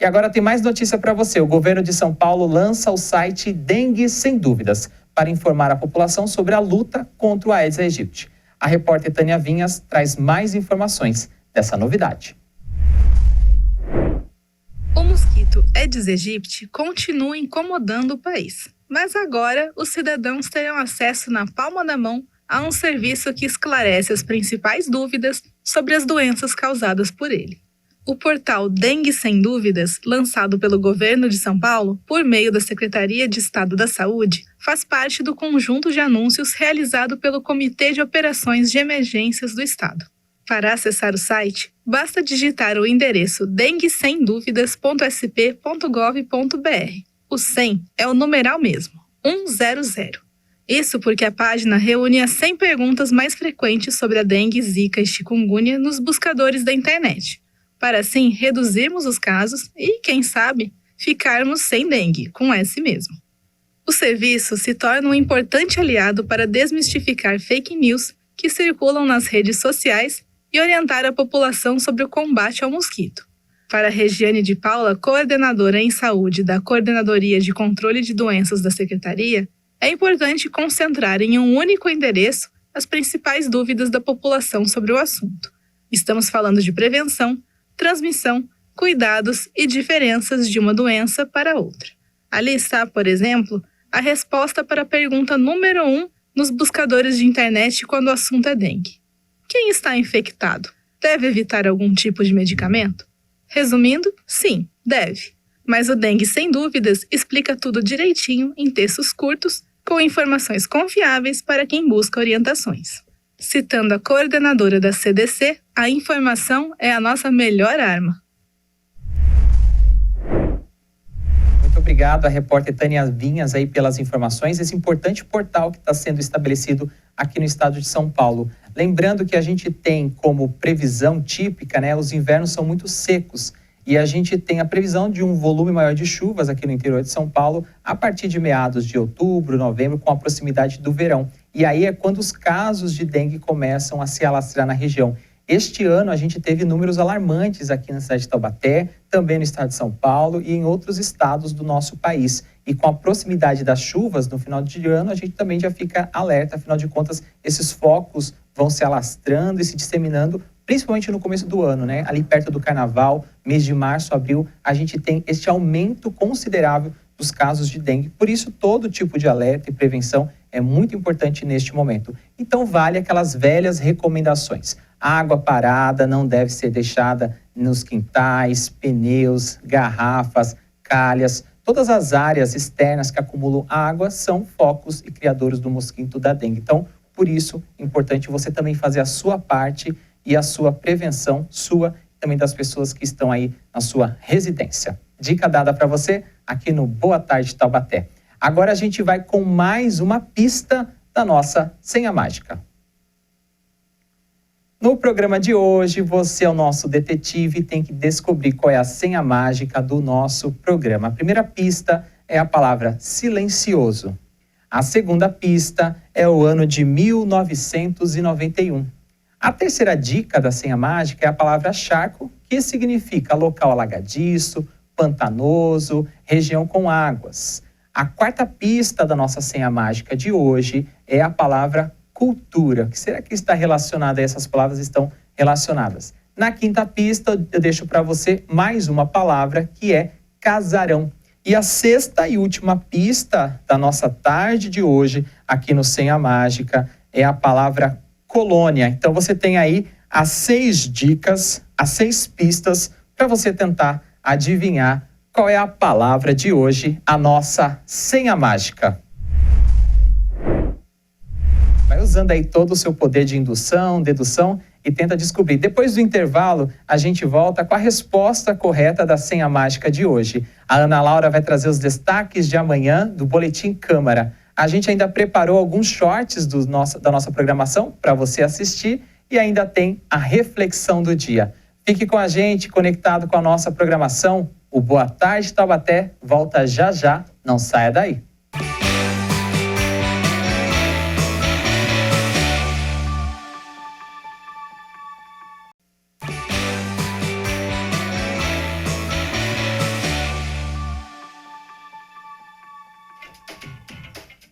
E agora tem mais notícia para você. O governo de São Paulo lança o site Dengue Sem Dúvidas para informar a população sobre a luta contra o Aedes aegypti. A repórter Tânia Vinhas traz mais informações dessa novidade. O mosquito Aedes aegypti continua incomodando o país, mas agora os cidadãos terão acesso na palma da mão a um serviço que esclarece as principais dúvidas sobre as doenças causadas por ele. O portal Dengue Sem Dúvidas, lançado pelo governo de São Paulo por meio da Secretaria de Estado da Saúde, faz parte do conjunto de anúncios realizado pelo Comitê de Operações de Emergências do Estado. Para acessar o site, basta digitar o endereço denguesemduvidas.sp.gov.br. O 100 é o numeral mesmo, 100. Isso porque a página reúne as 100 perguntas mais frequentes sobre a dengue, zika e chikungunya nos buscadores da internet, para assim reduzirmos os casos e, quem sabe, ficarmos sem dengue, com S mesmo. O serviço se torna um importante aliado para desmistificar fake news que circulam nas redes sociais e orientar a população sobre o combate ao mosquito. Para Regiane de Paula, coordenadora em saúde da Coordenadoria de Controle de Doenças da Secretaria, é importante concentrar em um único endereço as principais dúvidas da população sobre o assunto. Estamos falando de prevenção, transmissão, cuidados e diferenças de uma doença para outra. Ali está, por exemplo, a resposta para a pergunta número 1 nos buscadores de internet quando o assunto é dengue. Quem está infectado deve evitar algum tipo de medicamento? Resumindo, sim, deve. Mas o Dengue Sem Dúvidas explica tudo direitinho em textos curtos, com informações confiáveis para quem busca orientações. Citando a coordenadora da CDC, a informação é a nossa melhor arma. Muito obrigado à repórter Tânia Vinhas aí pelas informações, esse importante portal que está sendo estabelecido aqui no estado de São Paulo. Lembrando que a gente tem como previsão típica, né, os invernos são muito secos e a gente tem a previsão de um volume maior de chuvas aqui no interior de São Paulo a partir de meados de outubro, novembro, com a proximidade do verão. E aí é quando os casos de dengue começam a se alastrar na região. Este ano a gente teve números alarmantes aqui na cidade de Taubaté, também no estado de São Paulo e em outros estados do nosso país. E com a proximidade das chuvas no final de ano, a gente também já fica alerta, afinal de contas, esses focos vão se alastrando e se disseminando, principalmente no começo do ano, né? Ali perto do carnaval, mês de março, abril, a gente tem este aumento considerável dos casos de dengue. Por isso, todo tipo de alerta e prevenção é muito importante neste momento. Então, vale aquelas velhas recomendações. A água parada não deve ser deixada nos quintais, pneus, garrafas, calhas. Todas as áreas externas que acumulam água são focos e criadores do mosquito da dengue. Então, por isso, é importante você também fazer a sua parte e a sua prevenção, sua e também das pessoas que estão aí na sua residência. Dica dada para você aqui no Boa Tarde Taubaté. Agora a gente vai com mais uma pista da nossa Senha Mágica. No programa de hoje, você é o nosso detetive e tem que descobrir qual é a senha mágica do nosso programa. A primeira pista é a palavra silencioso. A segunda pista é o ano de 1991. A terceira dica da senha mágica é a palavra charco, que significa local alagadiço, pantanoso, região com águas. A quarta pista da nossa senha mágica de hoje é a palavra cultura. O que será que está relacionado a essas palavras estão relacionadas? Na quinta pista, eu deixo para você mais uma palavra que é casarão. E a sexta e última pista da nossa tarde de hoje, aqui no Senha Mágica, é a palavra colônia. Então você tem aí as 6 dicas, as 6 pistas para você tentar adivinhar qual é a palavra de hoje, a nossa Senha Mágica. Vai usando aí todo o seu poder de indução, dedução e tenta descobrir. Depois do intervalo, a gente volta com a resposta correta da senha mágica de hoje. A Ana Laura vai trazer os destaques de amanhã do Boletim Câmara. A gente ainda preparou alguns shorts da nossa programação para você assistir e ainda tem a reflexão do dia. Fique com a gente, conectado com a nossa programação. O Boa Tarde Taubaté volta já já, não saia daí.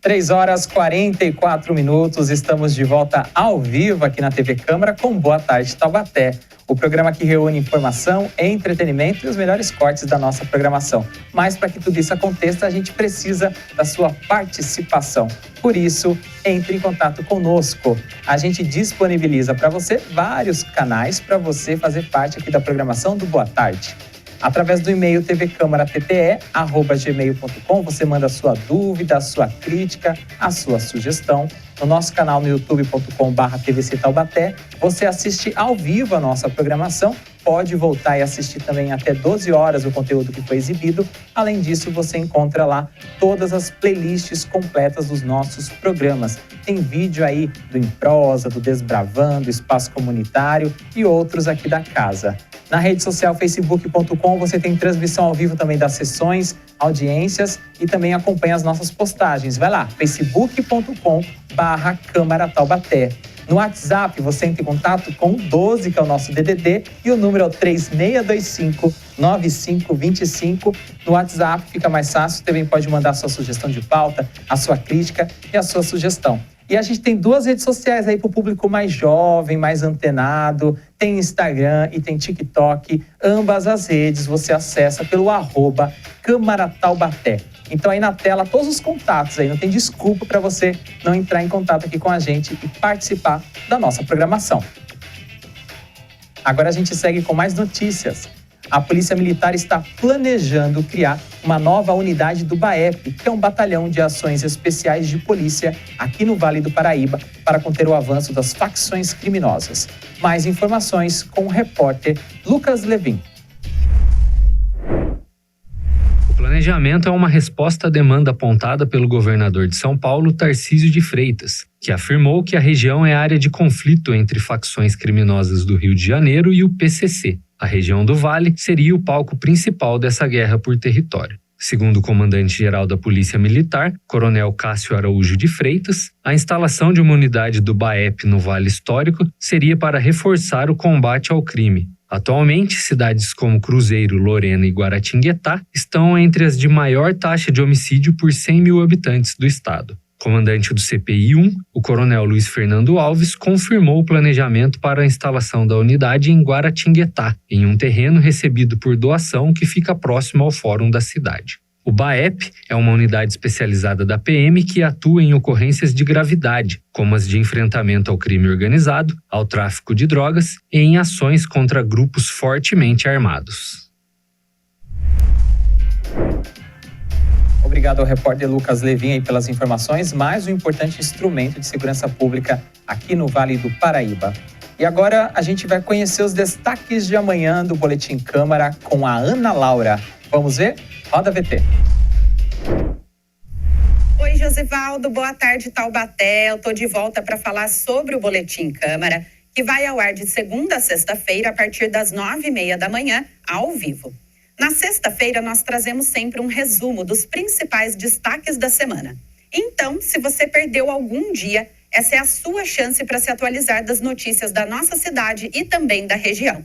Três horas 44 minutos, estamos de volta ao vivo aqui na TV Câmara com Boa Tarde Taubaté, o programa que reúne informação, entretenimento e os melhores cortes da nossa programação. Mas para que tudo isso aconteça, a gente precisa da sua participação. Por isso, entre em contato conosco. A gente disponibiliza para você vários canais para você fazer parte aqui da programação do Boa Tarde. Através do e-mail tvcâmaratte@gmail.com, você manda a sua dúvida, a sua crítica, a sua sugestão. No nosso canal no youtube.com/TVC Taubaté, você assiste ao vivo a nossa programação. Pode voltar e assistir também até 12 horas o conteúdo que foi exibido. Além disso, você encontra lá todas as playlists completas dos nossos programas. Tem vídeo aí do Em Prosa, do Desbravando, Espaço Comunitário e outros aqui da casa. Na rede social facebook.com você tem transmissão ao vivo também das sessões, audiências e também acompanha as nossas postagens. Vai lá, facebook.com/Câmara Taubaté. No WhatsApp, você entra em contato com o 12, que é o nosso DDD, e o número é o 3625-9525. No WhatsApp fica mais fácil, também pode mandar a sua sugestão de pauta, a sua crítica e a sua sugestão. E a gente tem duas redes sociais aí para o público mais jovem, mais antenado. Tem Instagram e tem TikTok. Ambas as redes você acessa pelo @Câmara Taubaté. Então aí na tela todos os contatos aí, não tem desculpa para você não entrar em contato aqui com a gente e participar da nossa programação. Agora a gente segue com mais notícias. A Polícia Militar está planejando criar uma nova unidade do BAEP, que é um batalhão de ações especiais de polícia aqui no Vale do Paraíba, para conter o avanço das facções criminosas. Mais informações com o repórter Lucas Levin. O planejamento é uma resposta à demanda apontada pelo governador de São Paulo, Tarcísio de Freitas, que afirmou que a região é área de conflito entre facções criminosas do Rio de Janeiro e o PCC. A região do Vale seria o palco principal dessa guerra por território. Segundo o comandante-geral da Polícia Militar, Coronel Cássio Araújo de Freitas, a instalação de uma unidade do BAEP no Vale Histórico seria para reforçar o combate ao crime. Atualmente, cidades como Cruzeiro, Lorena e Guaratinguetá estão entre as de maior taxa de homicídio por 100 mil habitantes do estado. Comandante do CPI-1, o coronel Luiz Fernando Alves, confirmou o planejamento para a instalação da unidade em Guaratinguetá, em um terreno recebido por doação que fica próximo ao fórum da cidade. O BAEP é uma unidade especializada da PM que atua em ocorrências de gravidade, como as de enfrentamento ao crime organizado, ao tráfico de drogas e em ações contra grupos fortemente armados. Obrigado ao repórter Lucas Levin aí pelas informações, mais um importante instrumento de segurança pública aqui no Vale do Paraíba. E agora a gente vai conhecer os destaques de amanhã do Boletim Câmara com a Ana Laura. Vamos ver? Roda VT. Oi, Josivaldo. Boa tarde, Taubaté. Eu tô de volta para falar sobre o Boletim Câmara, que vai ao ar de segunda a sexta-feira a partir das 9h30 da manhã, ao vivo. Na sexta-feira, nós trazemos sempre um resumo dos principais destaques da semana. Então, se você perdeu algum dia, essa é a sua chance para se atualizar das notícias da nossa cidade e também da região.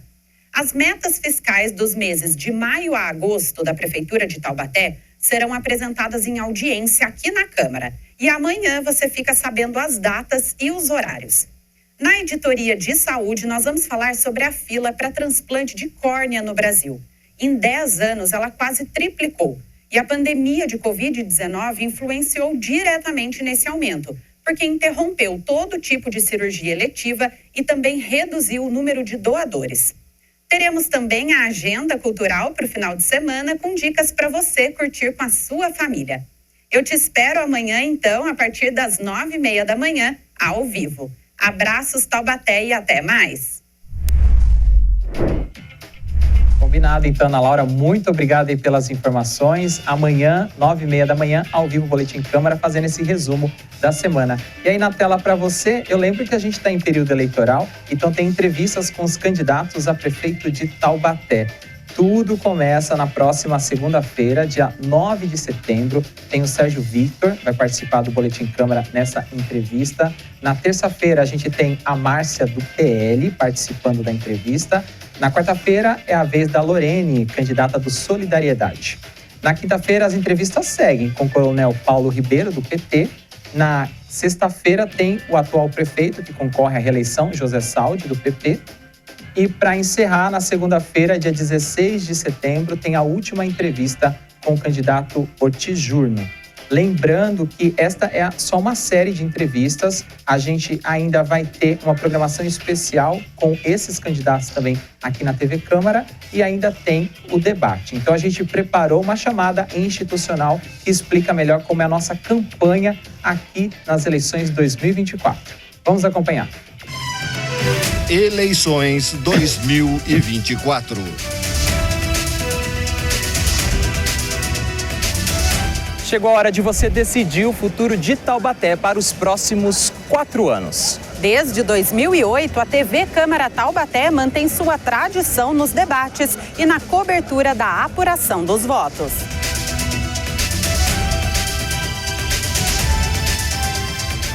As metas fiscais dos meses de maio a agosto da Prefeitura de Taubaté serão apresentadas em audiência aqui na Câmara. E amanhã você fica sabendo as datas e os horários. Na editoria de saúde, nós vamos falar sobre a fila para transplante de córnea no Brasil. Em 10 anos, ela quase triplicou. E a pandemia de Covid-19 influenciou diretamente nesse aumento, porque interrompeu todo tipo de cirurgia eletiva e também reduziu o número de doadores. Teremos também a agenda cultural para o final de semana, com dicas para você curtir com a sua família. Eu te espero amanhã, então, a partir das 9h30 da manhã, ao vivo. Abraços, Taubaté, e até mais! Combinado, então, Ana Laura, muito obrigado aí pelas informações. Amanhã, 9h30 da manhã, ao vivo, Boletim Câmara, fazendo esse resumo da semana. E aí na tela para você, eu lembro que a gente está em período eleitoral, então tem entrevistas com os candidatos a prefeito de Taubaté. Tudo começa na próxima segunda-feira, dia 9 de setembro. Tem o Sérgio Victor, vai participar do Boletim Câmara nessa entrevista. Na terça-feira, a gente tem a Márcia do PL participando da entrevista. Na quarta-feira, é a vez da Lorene, candidata do Solidariedade. Na quinta-feira, as entrevistas seguem com o Coronel Paulo Ribeiro, do PT. Na sexta-feira, tem o atual prefeito que concorre à reeleição, José Saldi, do PP. E para encerrar, na segunda-feira, dia 16 de setembro, tem a última entrevista com o candidato Ortiz Júnior. Lembrando que esta é só uma série de entrevistas. A gente ainda vai ter uma programação especial com esses candidatos também aqui na TV Câmara e ainda tem o debate. Então a gente preparou uma chamada institucional que explica melhor como é a nossa campanha aqui nas eleições 2024. Vamos acompanhar. Eleições 2024. Chegou a hora de você decidir o futuro de Taubaté para os próximos 4 anos. Desde 2008, a TV Câmara Taubaté mantém sua tradição nos debates e na cobertura da apuração dos votos.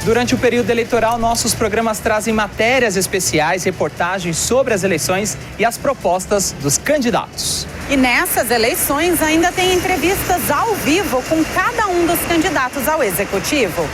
Durante o período eleitoral, nossos programas trazem matérias especiais, reportagens sobre as eleições e as propostas dos candidatos. E nessas eleições ainda tem entrevistas ao vivo com cada um dos candidatos ao Executivo.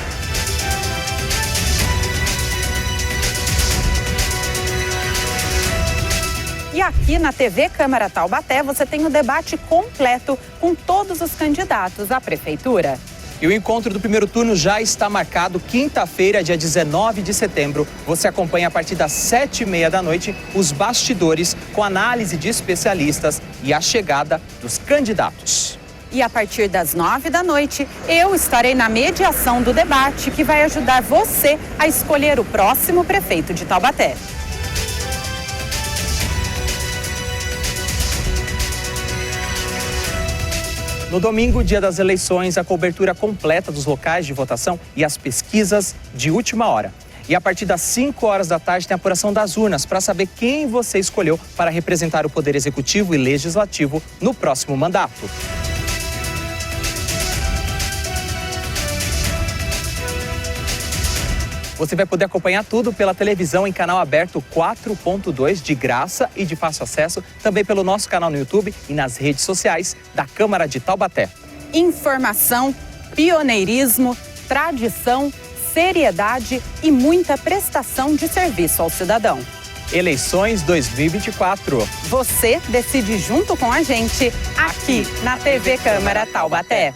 E aqui na TV Câmara Taubaté você tem o debate completo com todos os candidatos à Prefeitura. E o encontro do primeiro turno já está marcado quinta-feira, dia 19 de setembro. Você acompanha a partir das 7h30 da noite os bastidores com análise de especialistas e a chegada dos candidatos. E a partir das 9 da noite, eu estarei na mediação do debate que vai ajudar você a escolher o próximo prefeito de Taubaté. No domingo, dia das eleições, a cobertura completa dos locais de votação e as pesquisas de última hora. E a partir das 5 horas da tarde tem a apuração das urnas para saber quem você escolheu para representar o Poder Executivo e Legislativo no próximo mandato. Você vai poder acompanhar tudo pela televisão em canal aberto 4.2 de graça e de fácil acesso, também pelo nosso canal no YouTube e nas redes sociais da Câmara de Taubaté. Informação, pioneirismo, tradição, seriedade e muita prestação de serviço ao cidadão. Eleições 2024. Você decide junto com a gente aqui na TV Câmara Taubaté.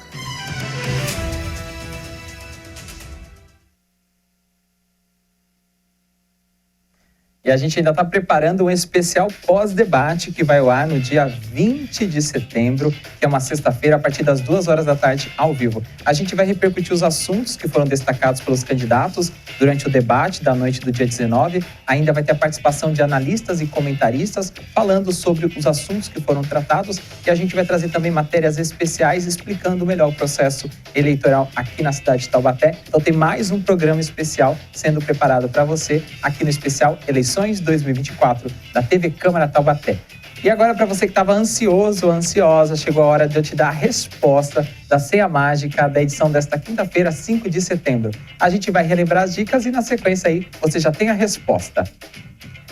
E a gente ainda está preparando um especial pós-debate que vai ao ar no dia 20 de setembro, que é uma sexta-feira, a partir das 2 horas da tarde, ao vivo. A gente vai repercutir os assuntos que foram destacados pelos candidatos durante o debate da noite do dia 19. Ainda vai ter a participação de analistas e comentaristas falando sobre os assuntos que foram tratados. E a gente vai trazer também matérias especiais explicando melhor o processo eleitoral aqui na cidade de Taubaté. Então tem mais um programa especial sendo preparado para você aqui no especial Eleições 2024 da TV Câmara Taubaté. E agora, para você que estava ansioso ou ansiosa, chegou a hora de eu te dar a resposta da senha mágica da edição desta quinta-feira, 5 de setembro. A gente vai relembrar as dicas e na sequência aí você já tem a resposta.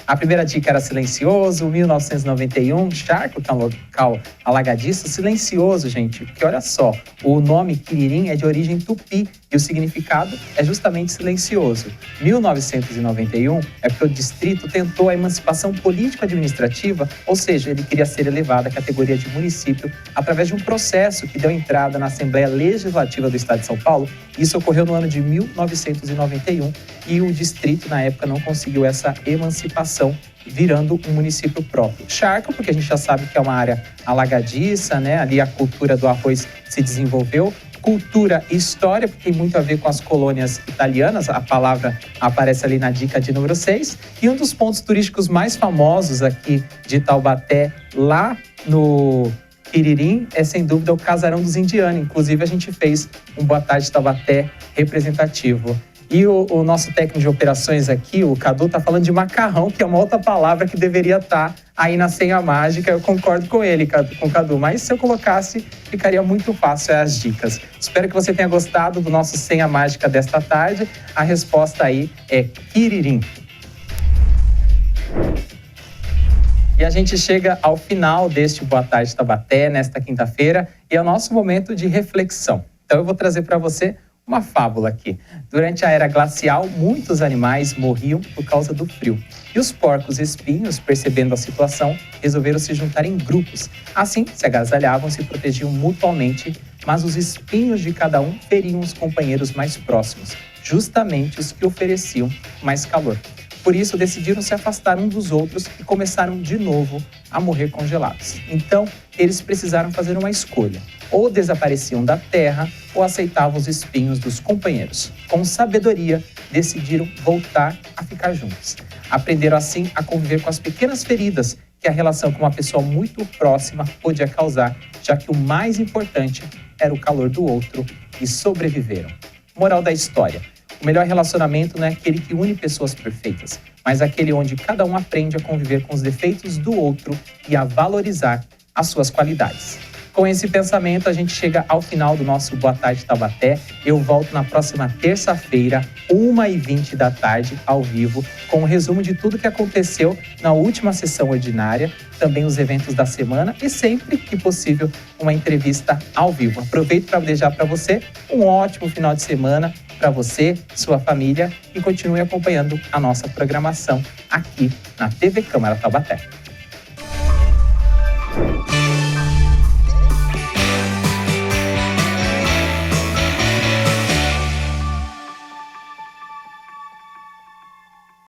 A primeira dica era Silencioso, 1991, Charco, que é um local alagadiço. Silencioso, gente, porque olha só, o nome Quiririm é de origem tupi e o significado é justamente silencioso. 1991 é porque o distrito tentou a emancipação político-administrativa, ou seja, ele queria ser elevado à categoria de município através de um processo que deu entrada na Assembleia Legislativa do Estado de São Paulo. Isso ocorreu no ano de 1991 e o distrito, na época, não conseguiu essa emancipação, virando um município próprio. Charco, porque a gente já sabe que é uma área alagadiça, né? Ali a cultura do arroz se desenvolveu. Cultura e história, porque tem muito a ver com as colônias italianas, a palavra aparece ali na dica de número 6. E um dos pontos turísticos mais famosos aqui de Taubaté, lá no Quiririm é, sem dúvida, o Casarão dos Indianos. Inclusive, a gente fez um Boa Tarde Taubaté representativo. E o nosso técnico de operações aqui, o Cadu, tá falando de macarrão, que é uma outra palavra que deveria estar aí na senha mágica. Eu concordo com ele, com o Cadu, mas se eu colocasse, ficaria muito fácil as dicas. Espero que você tenha gostado do nosso senha mágica desta tarde. A resposta aí é Quiririm. E a gente chega ao final deste Boa Tarde Taubaté, nesta quinta-feira, e é o nosso momento de reflexão. Então eu vou trazer para você uma fábula aqui. Durante a era glacial, muitos animais morriam por causa do frio. E os porcos espinhos, percebendo a situação, resolveram se juntar em grupos. Assim, se agasalhavam e se protegiam mutuamente, mas os espinhos de cada um feriam os companheiros mais próximos, justamente os que ofereciam mais calor. Por isso, decidiram se afastar uns dos outros e começaram de novo a morrer congelados. Então, eles precisaram fazer uma escolha. Ou desapareciam da terra ou aceitavam os espinhos dos companheiros. Com sabedoria, decidiram voltar a ficar juntos. Aprenderam assim a conviver com as pequenas feridas que a relação com uma pessoa muito próxima podia causar, já que o mais importante era o calor do outro, e sobreviveram. Moral da história: o melhor relacionamento não é aquele que une pessoas perfeitas, mas aquele onde cada um aprende a conviver com os defeitos do outro e a valorizar as suas qualidades. Com esse pensamento, a gente chega ao final do nosso Boa Tarde Taubaté. Eu volto na próxima terça-feira, 1h20 da tarde, ao vivo, com um resumo de tudo que aconteceu na última sessão ordinária, também os eventos da semana e, sempre que possível, uma entrevista ao vivo. Aproveito para desejar para você um ótimo final de semana, para você, sua família, e continue acompanhando a nossa programação aqui na TV Câmara Taubaté.